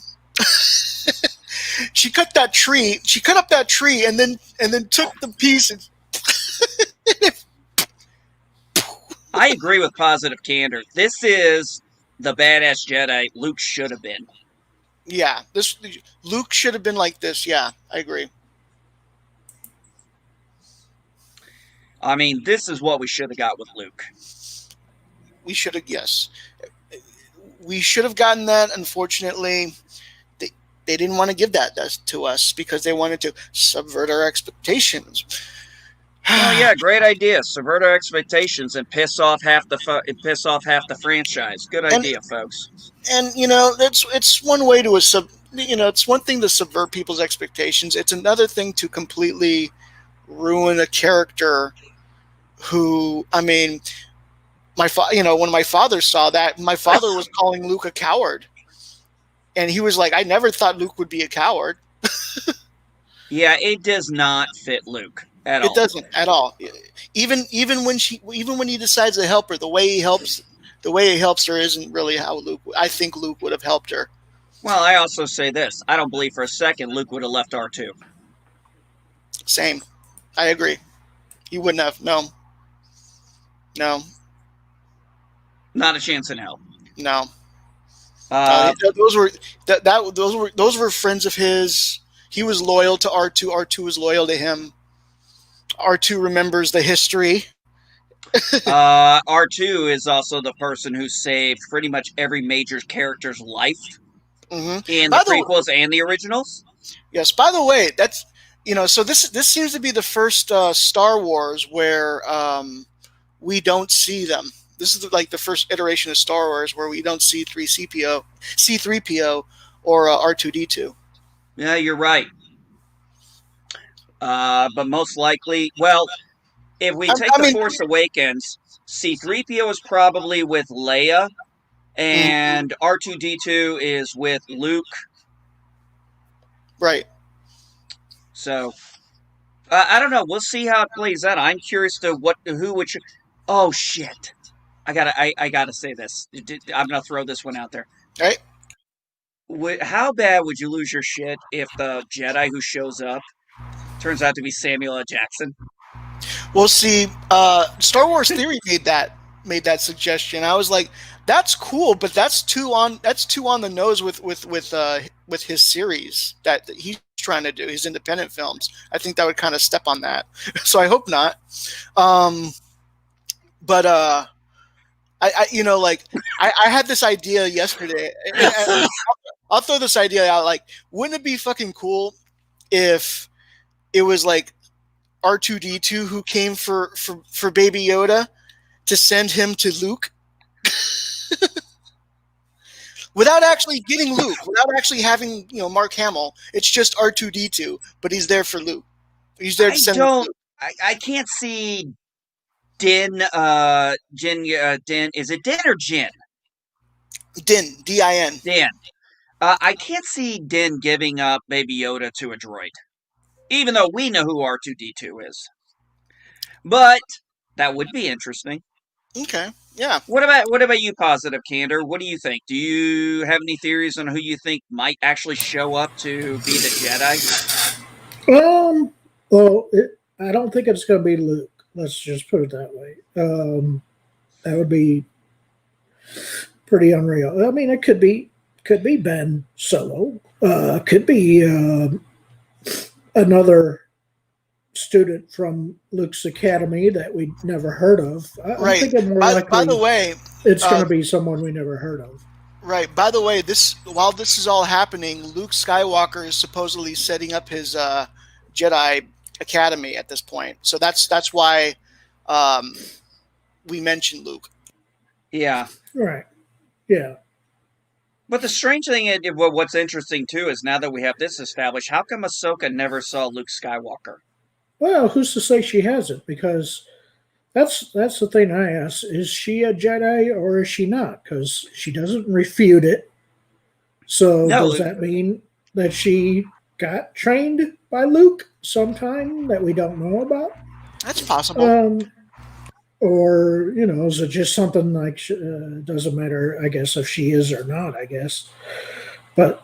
She cut that tree. She cut up that tree and then took the piece and. I agree with positive candor. This is the badass Jedi Luke should have been. Yeah, Luke should have been like this. Yeah, I agree. I mean, this is what we should have got with Luke. We should have, yes. We should have gotten that. Unfortunately, they didn't want to give that to us because they wanted to subvert our expectations. Oh yeah, great idea. Subvert our expectations and piss off half the franchise. Good idea, folks. And it's one way to it's one thing to subvert people's expectations. It's another thing to completely ruin a character who, I mean, when my father saw that, my father was calling Luke a coward. And he was like, I never thought Luke would be a coward. Yeah, it does not fit Luke at all. It doesn't at all. Even when he decides to help her, the way he helps her isn't really how I think Luke would have helped her. Well, I also say this. I don't believe for a second Luke would have left R2. Same. I agree. He wouldn't have. No. Not a chance in hell. No. Those were friends of his. He was loyal to R2. R2 was loyal to him. R2 remembers the history. R2 is also the person who saved pretty much every major character's life in the prequels and the originals. Yes. By the way, that's so this seems to be the first Star Wars where we don't see them. This is like the first iteration of Star Wars where we don't see C-3PO or R2-D2. Yeah, you're right. But most likely, well, if we take The Force Awakens, C-3PO is probably with Leia, and R2-D2 is with Luke. Right. So, I don't know. We'll see how it plays out. I'm curious to who would. Oh shit! I gotta say this. I'm gonna throw this one out there. All right. How bad would you lose your shit if the Jedi who shows up turns out to be Samuel L. Jackson? Well, see, Star Wars Theory made that suggestion. I was like, that's cool, but that's too on the nose with his series that he's trying to do, his independent films. I think that would kind of step on that. So I hope not. But I had this idea yesterday. I'll throw this idea out. Like, wouldn't it be fucking cool if it was like R2-D2 who came for Baby Yoda to send him to Luke without actually getting Luke, without actually having Mark Hamill. It's just R2-D2, but he's there for Luke. He's there to send Luke. I can't see Din. Din. Is it Din or Jin? Din. D-I-N. Din. I can't see Din giving up Baby Yoda to a droid, even though we know who R2-D2 is. But that would be interesting. Okay. Yeah. What about you, Positive Candor? What do you think? Do you have any theories on who you think might actually show up to be the Jedi? Um, well, I don't think it's going to be Luke. Let's just put it that way. That would be pretty unreal. I mean, it could be Ben Solo. Could be another student from Luke's academy that we never heard of. I'm Right. thinking more By the likely way, it's going uh, to be someone we never heard of. right. By the way, while this is all happening, Luke Skywalker is supposedly setting up his Jedi Academy at this point. So that's why um, we mentioned Luke. Yeah. Right. Yeah. But the strange thing, what's interesting too, is now that we have this established, how come Ahsoka never saw Luke Skywalker? Well, who's to say she hasn't? Because that's the thing I ask: is she a Jedi or is she not? Because she doesn't refute it. So No, does that mean that she got trained by Luke sometime that we don't know about? That's possible. Or is it just something like doesn't matter? I guess if she is or not. I guess, but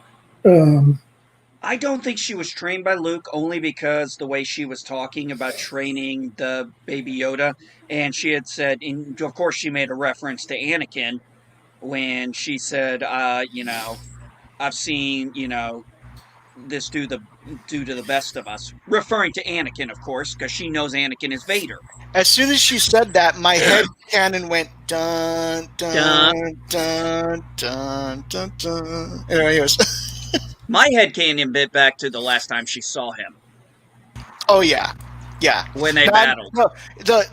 I don't think she was trained by Luke only because the way she was talking about training the baby Yoda, and she had said, and of course she made a reference to Anakin when she said, I've seen, this do to the best of us, referring to Anakin, of course, because she knows Anakin is Vader. As soon as she said that, my head cannon went dun dun dun dun dun dun. Anyways. My head canyon bit back to the last time she saw him. Oh yeah, when they battled. No,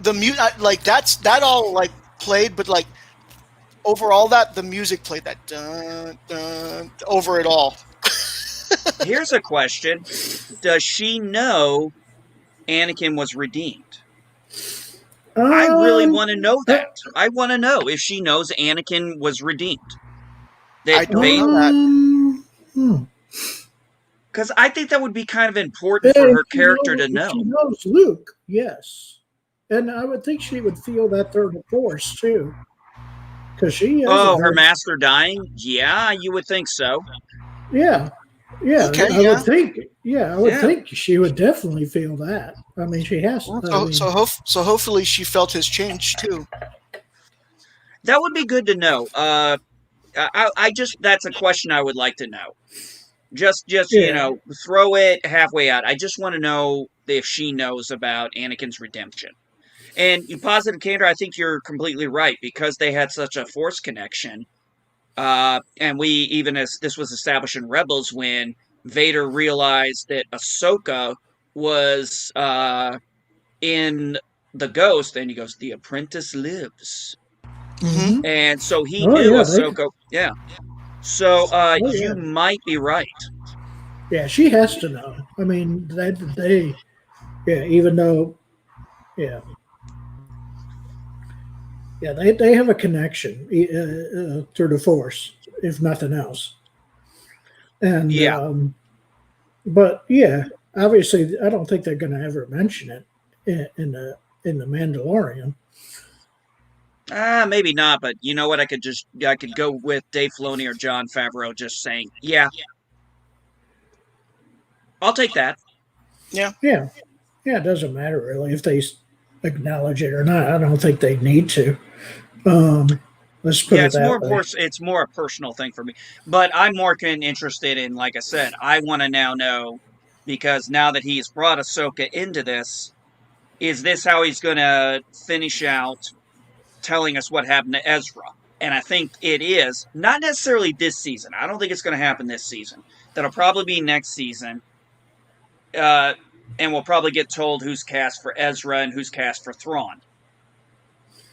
the mute like that all like played, but like overall the music played that dun dun over it all. Here's a question: does she know Anakin was redeemed? I really want to know that. I want to know if she knows Anakin was redeemed. I don't know that. Because I think that would be kind of important for her character to know. She knows Luke, yes. And I would think she would feel that they're the Force, too. Because she is. Oh, her master dying? Yeah, you would think so. Yeah. Yeah, okay, I would think. Yeah, I would think she would definitely feel that. I mean, she has. So hopefully she felt his change too. That would be good to know. I just that's a question I would like to know. Just throw it halfway out. I just want to know if she knows about Anakin's redemption. And you Positive Candor, I think you're completely right because they had such a Force connection. And we, even as this was established in Rebels, when Vader realized that Ahsoka was in the Ghost, and he goes, "The apprentice lives." Mm-hmm. And so he knew Ahsoka. Yeah. So you might be right. Yeah, she has to know. I mean, even though, yeah, they have a connection through the Force, if nothing else. And but yeah, obviously, I don't think they're going to ever mention it in the Mandalorian. Maybe not, but you know what? I could go with Dave Filoni or Jon Favreau just saying, yeah. I'll take that. Yeah. It doesn't matter really if they acknowledge it or not. I don't think they need to. Let's put it that way. It's more a personal thing for me. But I'm more interested in, like I said, I want to now know, because now that he's brought Ahsoka into this, is this how he's going to finish out telling us what happened to Ezra? And I think it is. Not necessarily this season. I don't think it's going to happen this season. That'll probably be next season. And we'll probably get told who's cast for Ezra and who's cast for Thrawn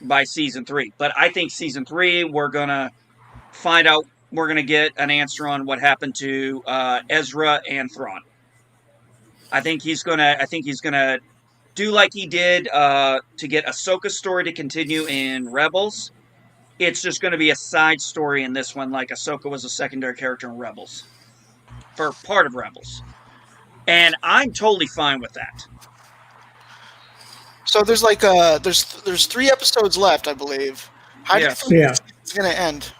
by season 3. But I think season 3, we're going to find out, we're going to get an answer on what happened to Ezra and Thrawn. I think he's going to do like he did to get Ahsoka's story to continue in Rebels. It's just going to be a side story in this one, like Ahsoka was a secondary character in Rebels. For part of Rebels. And I'm totally fine with that. So there's like there's 3 episodes left, I believe. How do you Yes. think Yeah. it's going to end?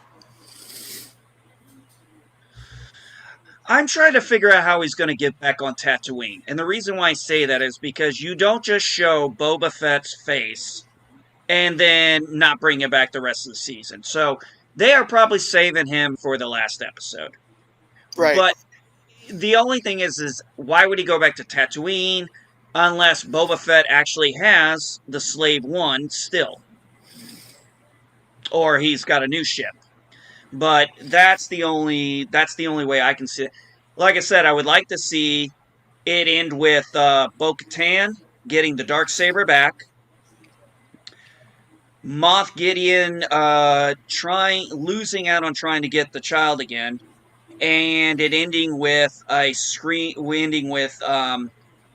I'm trying to figure out how he's going to get back on Tatooine. And the reason why I say that is because you don't just show Boba Fett's face and then not bring him back the rest of the season. So they are probably saving him for the last episode. Right. But the only thing is why would he go back to Tatooine unless Boba Fett actually has the Slave One still? Or he's got a new ship. But that's the only way I can see it. Like I said, I would like to see it end with Bo-Katan getting the Darksaber back, Moff Gideon losing out on trying to get the child again, and it ending with a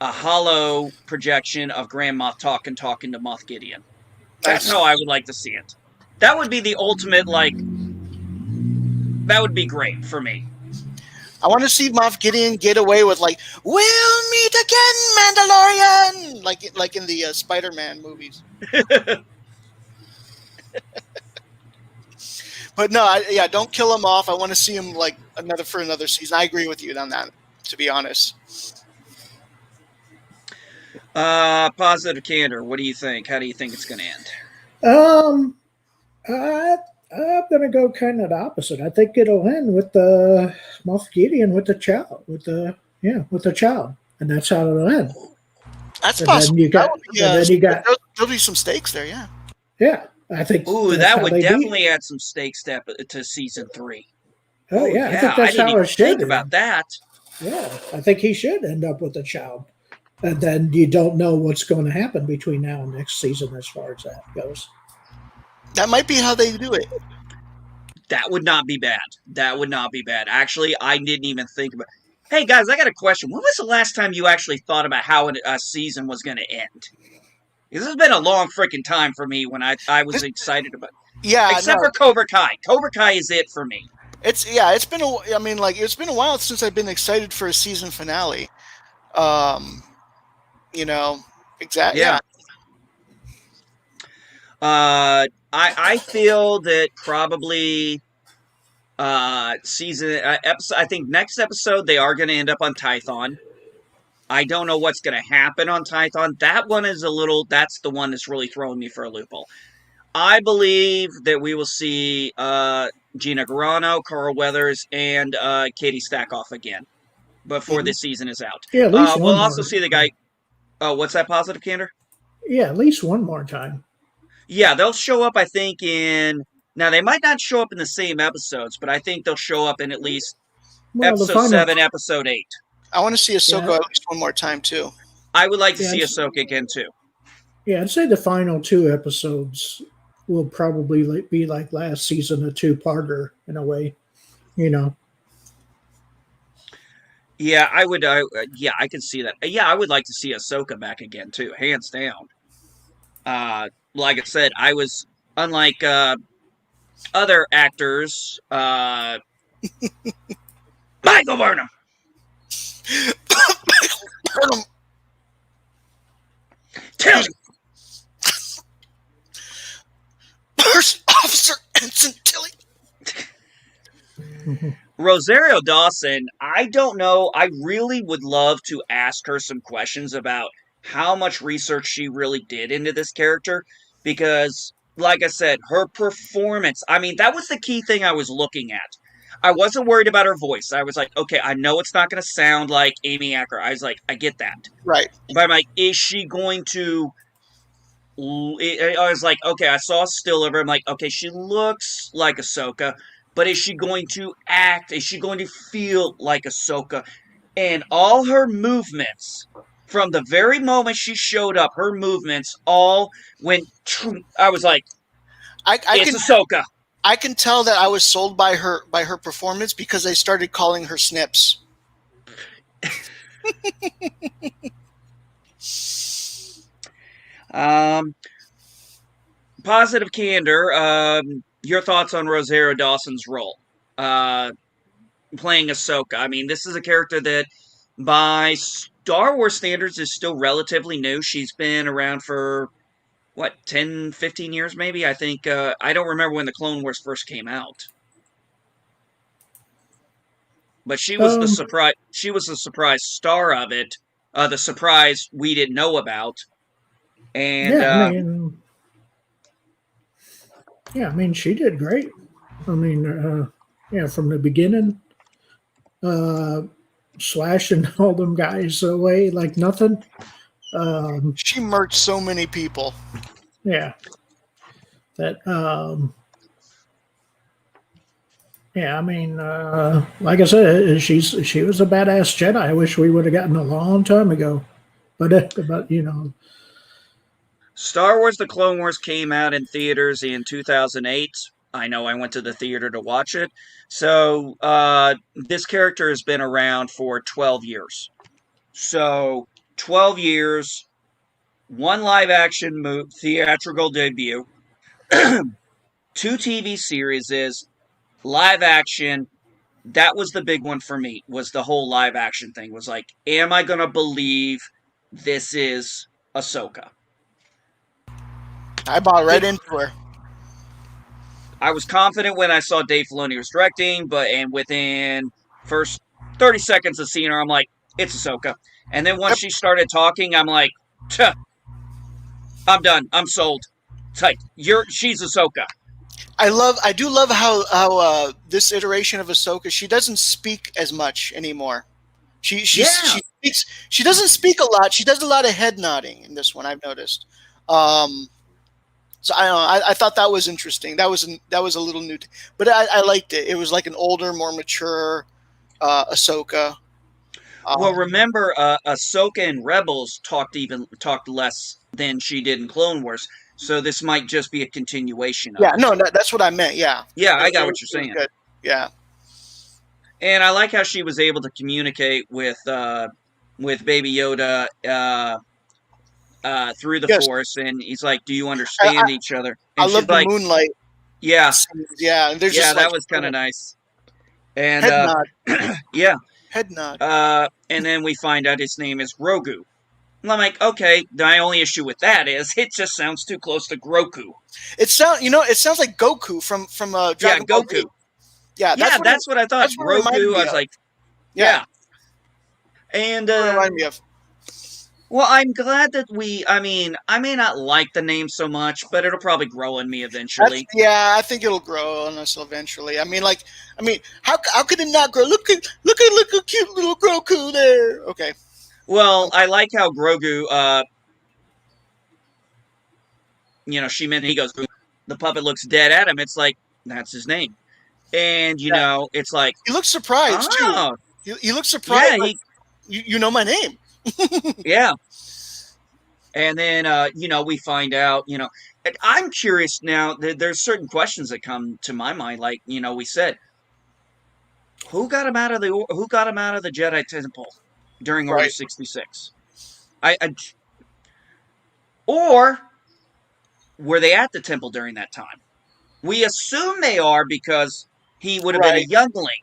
hollow projection of Grand Moff talking to Moff Gideon. That's how I would like to see it. That would be the ultimate, that would be great for me. I want to see Moff Gideon get away with like, "We'll meet again, Mandalorian," like in the Spider-Man movies. But no, don't kill him off. I want to see him like another season. I agree with you on that, to be honest. Positive candor. What do you think? How do you think it's going to end? I'm gonna go kind of the opposite. I think it'll end with the Moff Gideon with the child, with the child, and that's how it'll end. That's And possible. then you got, There'll be some stakes there. Yeah. Yeah, I think. Ooh, that would definitely add some stakes to season 3. Oh yeah, I think I that's didn't how even it should think end. about that. Yeah, I think he should end up with a child, and then you don't know what's going to happen between now and next season as far as that goes. That might be how they do it. That would not be bad. That would not be bad. Actually, I didn't even think about. Hey guys, I got a question. When was the last time you actually thought about how a season was going to end? This has been a long freaking time for me when I was excited about. Yeah, except for Cobra Kai. Cobra Kai is it for me. It's been a while since I've been excited for a season finale. Exactly. Yeah. I feel that probably episode. I think next episode they are going to end up on Tython. I don't know what's going to happen on Tython. That one is that's the one that's really throwing me for a loophole. I believe that we will see Gina Carano, Carl Weathers, and Katie Stackoff again before this season is out. Yeah, at least we'll also see the guy. Oh, what's that, positive candor? Yeah, at least one more time. Yeah, they'll show up, I think, now they might not show up in the same episodes, but I think they'll show up in at least episode 7, episode 8. I want to see Ahsoka at least one more time, too. I would like to see Ahsoka again, too. Yeah, I'd say the final 2 episodes will probably be like last season, a 2-parter in a way, Yeah, I would. I can see that. Yeah, I would like to see Ahsoka back again too, hands down. Like I said, I was unlike other actors. Michael Burnham. Burnham. Tilly. First Officer Ensign Tilly. Rosario Dawson, I don't know. I really would love to ask her some questions about how much research she really did into this character. Because, like I said, her performance, that was the key thing I was looking at. I wasn't worried about her voice. I was like, okay, I know it's not going to sound like Amy Acker. I was like, I get that. Right. But I'm like, is she going to... I was like, okay, I saw a still of her. I'm like, okay, she looks like Ahsoka. But is she going to act? Is she going to feel like Ahsoka? And all her movements, from the very moment she showed up, her movements all went true. I was like, it's Ahsoka. I can tell that I was sold by her performance because I started calling her Snips. Positive candor. Your thoughts on Rosario Dawson's role, playing Ahsoka? This is a character that, by Star Wars standards, is still relatively new. She's been around for what, 10, 15 years maybe? I think, I don't remember when the Clone Wars first came out. But Um, she was the surprise star of it, the surprise we didn't know about. And, yeah, I mean, yeah, I mean, she did great. I mean, yeah, from the beginning, uh, slashing all them guys away like nothing. She murked so many people. Yeah, that. Yeah, I mean, like I said, she was a badass Jedi. I wish we would have gotten a long time ago, but you know, Star Wars The Clone Wars came out in theaters in 2008. I know I went to the theater to watch it. So, this character has been around for 12 years. So, 12 years, one live action theatrical debut, two TV series, live action. That was the big one for me, was the whole live action thing. Was like, am I going to believe this is Ahsoka? I bought right It into her. I was confident when I saw Dave Filoni was directing, and within first 30 seconds of seeing her, I'm like, it's Ahsoka. And then once Yep. she started talking, I'm like, I'm done. I'm sold. It's like, she's Ahsoka. I do love how this iteration of Ahsoka, she doesn't speak as much anymore. Yeah. She speaks. She doesn't speak a lot. She does a lot of head nodding in this one. I've noticed. So I don't know. I thought that was interesting. That was a little new, but I liked it. It was like an older, more mature Ahsoka. Well, remember, Ahsoka in Rebels talked less than she did in Clone Wars, so this might just be a continuation of Yeah, it. no, that's what I meant. Yeah, Yeah, I got it what you're it was saying. good. Yeah, And I like how she was able to communicate with Baby Yoda through the yes. Force, and he's like, "Do you I, I, understand each other?" I And she's love the like, moonlight "Yeah, scenes. Yeah, and there's yeah, just like that was kind of nice." And head nod, yeah, head nod. and then we find out his name is Grogu. And I'm like, okay, my only issue with that is it just sounds too close to Grogu. It sounds like Goku from Yeah, Dragon Ball Goku. Z. Yeah, Yeah, that's what I thought. that's what it reminded Grogu. I me was of. like, Yeah, yeah. And that's what it reminded me of. well, I'm glad that I mean, I may not like the name so much, but it'll probably grow on me eventually. Yeah, I think it'll grow on us eventually. I mean, how could it not grow? Look at cute little Goku there. Okay, Well, I like how Grogu, he goes, the puppet looks dead at him. It's like, that's his name. And, yeah. it's like, He looks surprised too. oh, He looks surprised. yeah, Like, you know my name. yeah. And then, we find out, and I'm curious now, there's certain questions that come to my mind. Like, we said, who got him out of the Jedi Temple during Order Right. 66? Or were they at the temple during that time? We assume they are because he would have been a Right. youngling.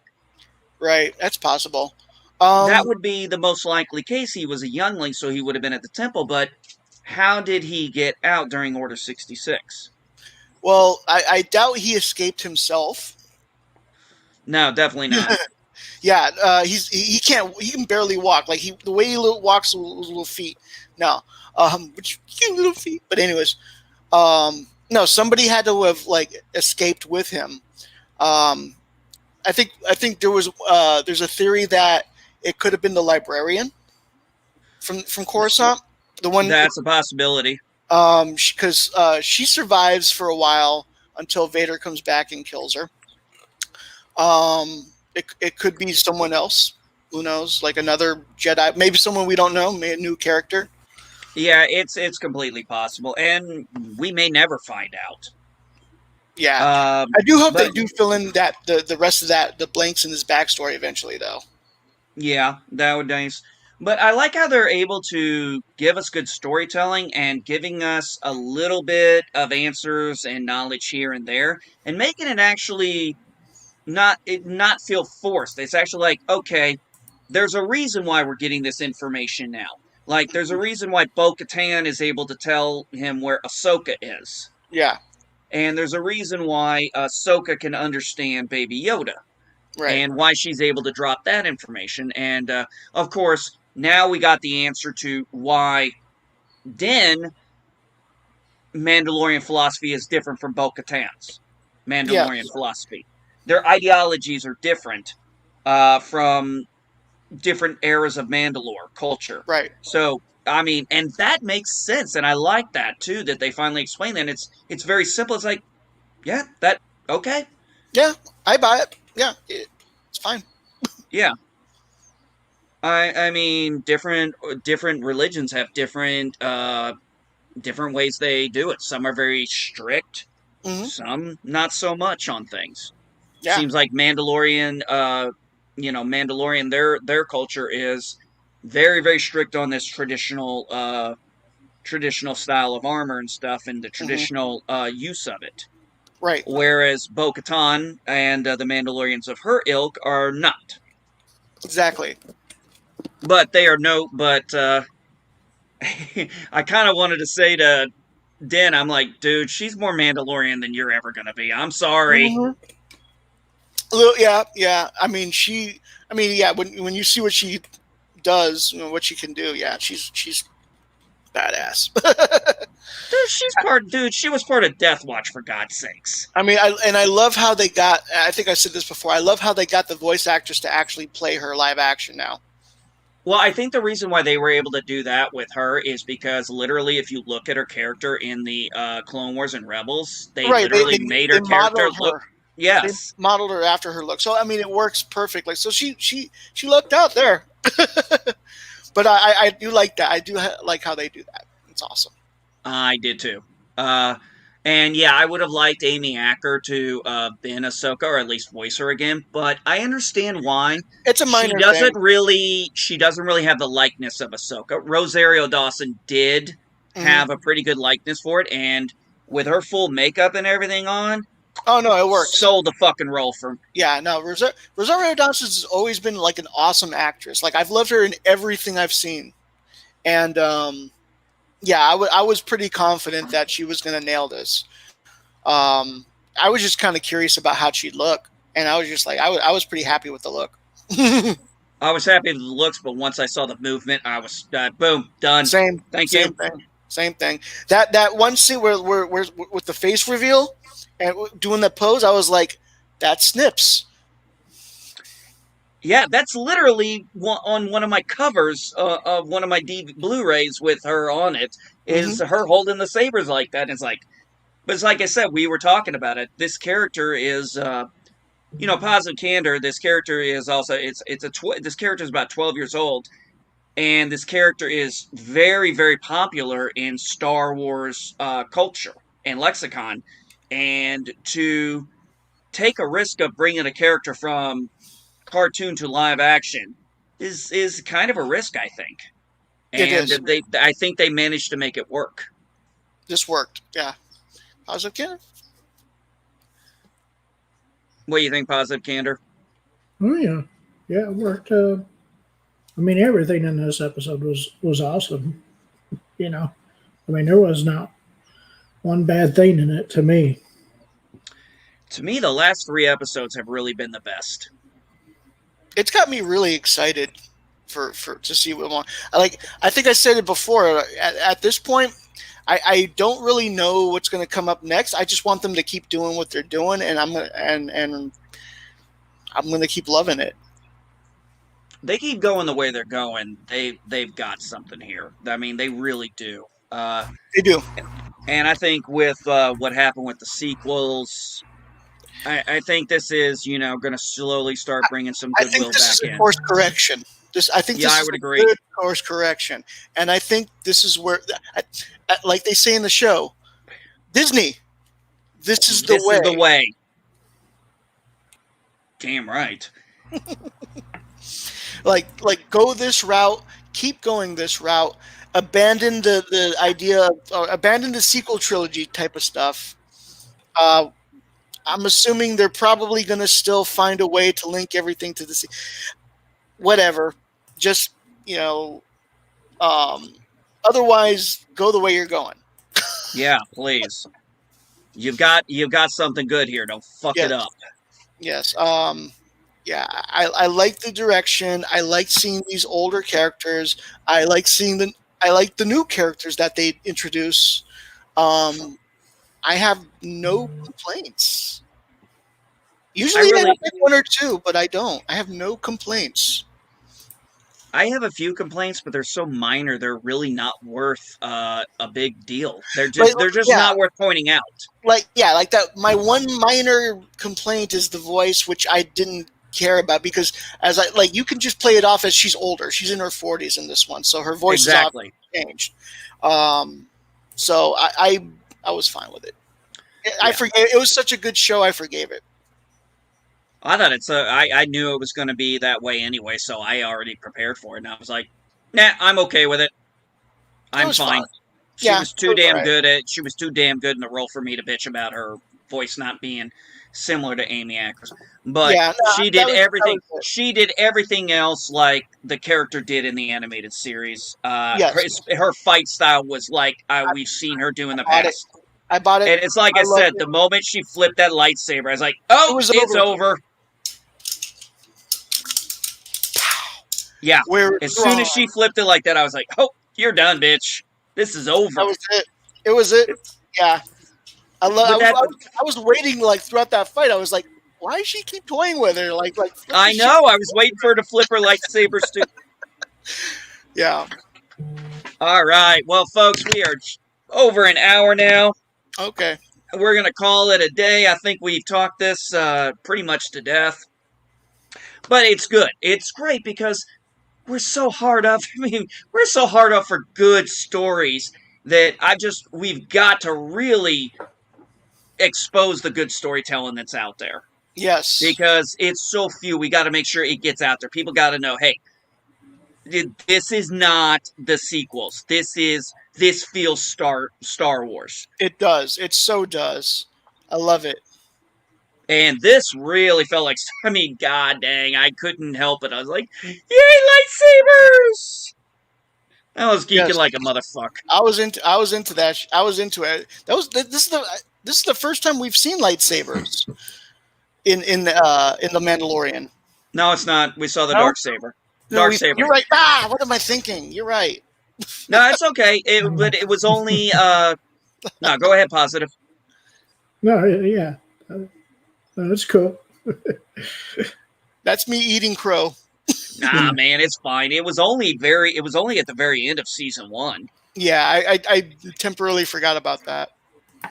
Right. That's possible. That would be the most likely case. He was a youngling, so he would have been at the temple. But how did he get out during Order 66? Well, I doubt he escaped himself. No, definitely not. Yeah, he can't. He can barely walk. Like the way he walks with his little feet. No, which cute little feet. But anyways, no, somebody had to have like escaped with him. I think there's a theory that it could have been the librarian from Coruscant, the one That's a possibility. because she survives for a while until Vader comes back and kills her. It could be someone else. Who knows? Like another Jedi, maybe someone we don't know, maybe a new character. Yeah, it's completely possible, and we may never find out. Yeah, I do hope they but do fill in that the rest of the blanks in his backstory eventually, though. yeah, that would be nice. But I like how they're able to give us good storytelling and giving us a little bit of answers and knowledge here and there, and making it actually not feel forced. It's actually like, okay, there's a reason why we're getting this information now. Like, there's a reason why Bo-Katan is able to tell him where Ahsoka is. Yeah. And there's a reason why Ahsoka can understand Baby Yoda. Right. And why she's able to drop that information. And, of course, now we got the answer to why Din Mandalorian philosophy is different from Bo-Katan's Yeah. Mandalorian philosophy. Their ideologies are different from different eras of Mandalore culture. Right. So, I mean, and that makes sense, and I like that too. That they finally explain that. And it's very simple. It's like, yeah, that okay, Yeah. I buy it. Yeah. It's fine. yeah. I mean, different religions have different different ways they do it. Some are very strict, Hmm. some not so much on things. Yeah. Seems like Mandalorian, Mandalorian, their culture is very, very strict on this traditional style of armor and stuff, and the Hmm. traditional use of it. Right. Whereas Bo-Katan and the Mandalorians of her ilk are not. Exactly. But they are no. But I kind of wanted to say to Din, I'm like, dude, she's more Mandalorian than you're ever gonna be. I'm sorry. Mhm. Yeah, yeah. I mean, yeah. When you see what she does, what she can do, yeah, she's badass. Dude, she was part of Death Watch, for God's sakes. I mean, I love how they got. I think I said this before. I love how they got the voice actress to actually play her live action now. Well, I think the reason why they were able to do that with her is because literally, if you look at her character in the Clone Wars and Rebels, they Right. literally made her character look. Her. Yes. They modeled her after her look. So I mean, it works perfectly. So she looked out there. But I do like that. I do like how they do that. It's awesome. I did too. And yeah, I would have liked Amy Acker to been Ahsoka or at least voice her again, but I understand why. It's a minor thing. She doesn't really have the likeness of Ahsoka. Rosario Dawson did have a pretty good likeness for it, and with her full makeup and everything on, oh no, it works. Sold the fucking role for. Yeah, no, Rosario Dawson has always been like an awesome actress. Like I've loved her in everything I've seen, and yeah, I was pretty confident that she was going to nail this. I was just kind of curious about how she'd look, and I was just like, I was pretty happy with the look. I was happy with the looks, but once I saw the movement, I was boom, done. Same you. Same thing. That one scene where with the face reveal and doing the pose, I was like, that's Snips. Yeah, that's literally on one of my covers of one of my Blu-rays with her on it. Is her holding the sabers like that? And it's like, but it's like I said, we were talking about it. This character is, positive candor. This character is also this character is about 12 years old, and this character is very, very popular in Star Wars culture and lexicon. And to take a risk of bringing a character from cartoon to live action is kind of a risk, I think. And it is. I think they managed to make it work. This worked, yeah. Positive candor. What do you think, positive candor? Oh yeah, yeah, it worked. I mean, everything in this episode was awesome. I mean, there was not one bad thing in it to me. To me, the last 3 episodes have really been the best. It's got me really excited for to see what one. I think I said it before. At this point, I don't really know what's going to come up next. I just want them to keep doing what they're doing, and I'm gonna keep loving it. They keep going the way they're going. They've got something here. I mean, they really do. They do. And I think with what happened with the sequels, I think this is going to slowly start bringing some goodwill back in. I think this is a course correction. I would agree. Good course correction, and I think this is where, like they say in the show, Disney, this is the way. This is the way. Damn right. like go this route. Keep going this route. Abandon the idea of abandon the sequel trilogy type of stuff. I'm assuming they're probably going to still find a way to link everything to the whatever. Just Otherwise, go the way you're going. Yeah, please. You've got something good here. Don't fuck it Yes. up. Yes. Yeah, I like the direction. I like seeing these older characters. I like the new characters that they introduce. I have no complaints. Usually I have really- like one or two, but I don't. I have no complaints. I have a few complaints, but they're so minor. They're really not worth a big deal. They're just Yeah. not worth pointing out. Like that. My one minor complaint is the voice, which I didn't care about because you can just play it off as she's older. She's in her 40s in this one, so her voice Exactly. is changed. So I was fine with it. I forgave. It was such a good show. I forgave it. I thought I knew it was going to be that way anyway, so I already prepared for it. And I was like, nah, I'm okay with it. I'm fine. She was too damn good she was too damn good in the role for me to bitch about her voice not being similar to Amy Ackers. But she did everything. She did everything else like the character did in the animated series. Her fight style was like we've seen her do in the past. I bought it. And it's like I said, the moment she flipped that lightsaber, I was like, oh, it's over. Yeah. As soon as she flipped it like that, I was like, oh, you're done, bitch. This is over. That was it. It was it. Yeah. I was waiting throughout that fight. I was like, why does she keep toying with her? I know. I was waiting for her to flip her lightsabers too. Yeah. All right. Well, folks, we are over an hour now. Okay. We're going to call it a day. I think we've talked this pretty much to death. But it's good. It's great because we're so hard up. I mean, we're so hard up for good stories that we've got to really expose the good storytelling that's out there. Yes. Because it's so few. We got to make sure it gets out there. People got to know, hey, this is not the sequels. This feels Star Wars. It does. It so does. I love it. And this really felt like, I mean, god dang, I couldn't help it. I was like, yay, lightsabers! I was geeking like a motherfucker. I was into that. I was into it. This is the first time we've seen lightsabers in the Mandalorian. No, it's not. We saw the dark saber. Dark saber. You're right. What am I thinking? You're right. No, it's okay. But it was only. No, go ahead. Positive. No, yeah, that's cool. That's me eating crow. Nah, man, it's fine. It was only at the very end of season 1. Yeah, I temporarily forgot about that.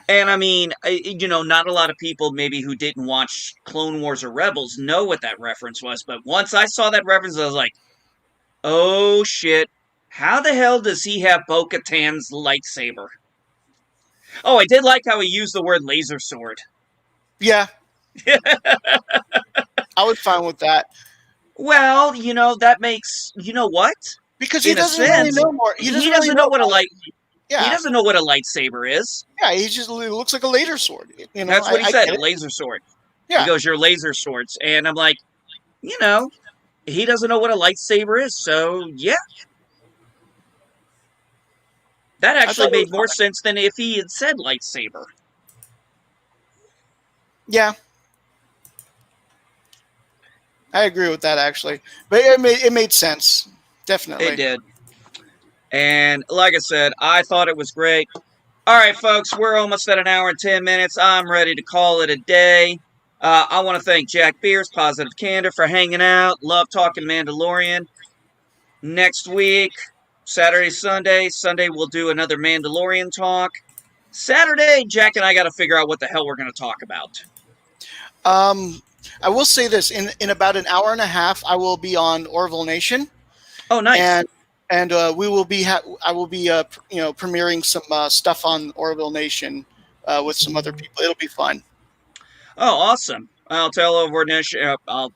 And I mean, not a lot of people maybe who didn't watch Clone Wars or Rebels know what that reference was. But once I saw that reference, I was like, oh shit, how the hell does he have Bo-Katan's lightsaber? Oh, I did like how he used the word laser sword. Yeah. I was fine with that. Well, that makes, what? Because he doesn't really know more. He doesn't know what a light. Yeah. He doesn't know what a lightsaber is. Yeah, he just looks like a laser sword. That's what he said, a laser sword. Yeah. He goes, your laser swords. And I'm like, he doesn't know what a lightsaber is, so yeah. That actually made more sense than if he had said lightsaber. Yeah. I agree with that, actually. But it made sense. Definitely. It did. And like I said, I thought it was great. All right, folks, we're almost at an hour and 10 minutes. I'm ready to call it a day. I want to thank Jack Beers, Positive Candor, for hanging out. Love talking Mandalorian. Next week, Saturday, Sunday. Sunday, we'll do another Mandalorian talk. Saturday, Jack and I got to figure out what the hell we're going to talk about. I will say this: in about an hour and a half, I will be on Orville Nation. Oh, nice! And we will be. I will be premiering some stuff on Orville Nation with some other people. It'll be fun. Oh, awesome! I'll tell Orville Nation. I'll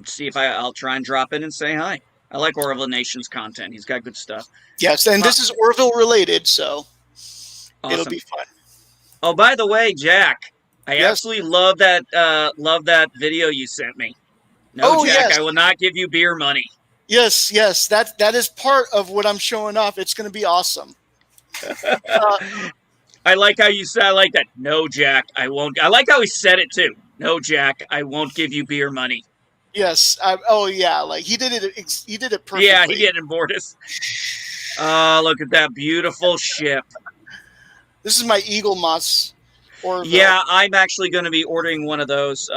see if I'll try and drop in and say hi. I like Orville Nation's content. He's got good stuff. Yes, and this is Orville related, so it'll be fun. Oh, by the way, Jack. I absolutely love that video you sent me. No, Jack, I will not give you beer money. Yes, yes, that is part of what I'm showing off. It's going to be awesome. I like how you said. I like that. No, Jack, I won't. I like how he said it too. No, Jack, I won't give you beer money. Yes. Oh yeah. Like he did it. He did it perfectly. Yeah, he did in Mortis. Look at that beautiful ship. This is my Eagle Moss Orville. Yeah, I'm actually going to be ordering one of those.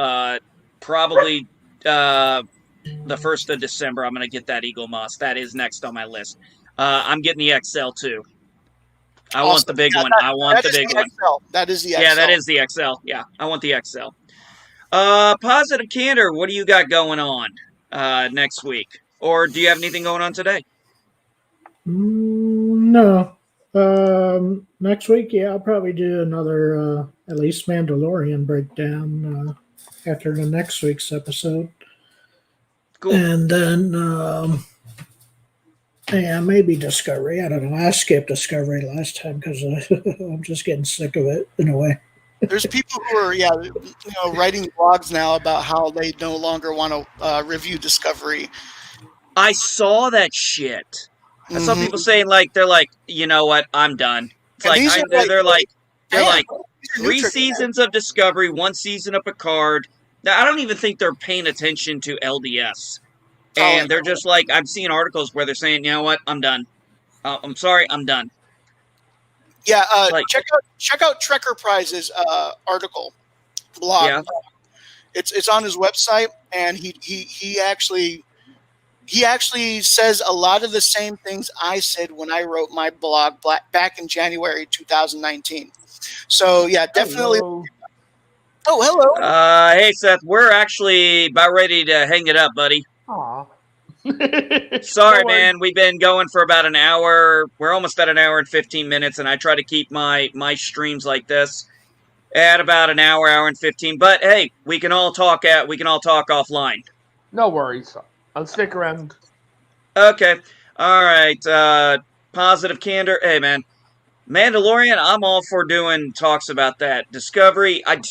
Probably the 1st of December. I'm going to get that Eagle Moss. That is next on my list. I'm getting the XL too. I want the big one. I want the big one. XL. That is the XL. Yeah, that is the XL. Yeah, I want the XL. Positive Candor, what do you got going on next week? Or do you have anything going on today? No. Next week, yeah, I'll probably do another at least Mandalorian breakdown after the next week's episode. Cool. And then, yeah, maybe Discovery. I don't know. I skipped Discovery last time because I'm just getting sick of it in a way. There's people who are, writing blogs now about how they no longer want to review Discovery. I saw that shit. I saw people saying they're like, you know what, I'm done. It's And like they're like damn, 3 seasons of Discovery, 1 season of Picard. Now, I don't even think they're paying attention to LDS, and they're just like, I'm seeing articles where they're saying, you know what, I'm done. I'm sorry, I'm done. Yeah, check out Trekker Prize's article blog. Yeah. It's on his website, and he actually says a lot of the same things I said when I wrote my blog back in January 2019. So yeah, definitely. Hello. Oh, hello. Hey Seth, we're actually about ready to hang it up, buddy. Aw. Sorry, No worries. man. We've been going for about an hour. We're almost at an hour and 15 minutes, and I try to keep my streams like this at about an hour and 15. But hey, we can all talk offline. No worries. I'll stick around. Okay. All right. Positive Candor. Hey, man. Mandalorian, I'm all for doing talks about that. Discovery, I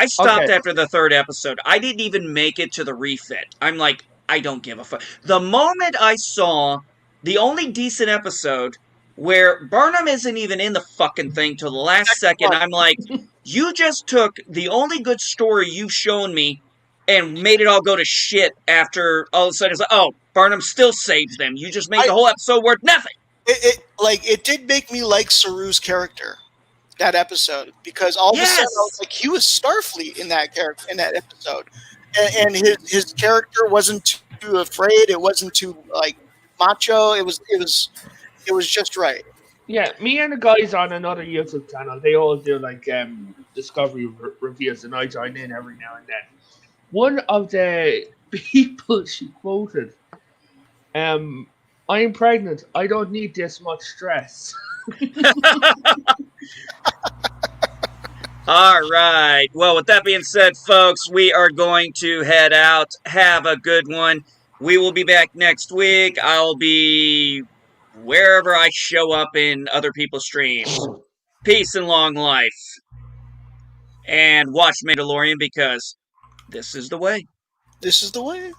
stopped Okay. after the 3rd episode. I didn't even make it to the refit. I'm like, I don't give a fuck. The moment I saw the only decent episode where Burnham isn't even in the fucking thing till the last second, I'm like, you just took the only good story you've shown me and made it all go to shit after all of a sudden it's like, oh, Burnham still saves them. You just made the whole episode worth nothing. It did make me like Saru's character, that episode, because all of a sudden I was like, he was Starfleet in that episode, and his character wasn't too afraid. It wasn't too macho. It was just right. Yeah, me and the guys on another YouTube channel, they all do Discovery reviews, and I join in every now and then. One of the people she quoted, I am pregnant. I don't need this much stress. All right. Well, with that being said, folks, we are going to head out. Have a good one. We will be back next week. I'll be wherever I show up in other people's streams. Peace and long life. And watch Mandalorian because this is the way. This is the way.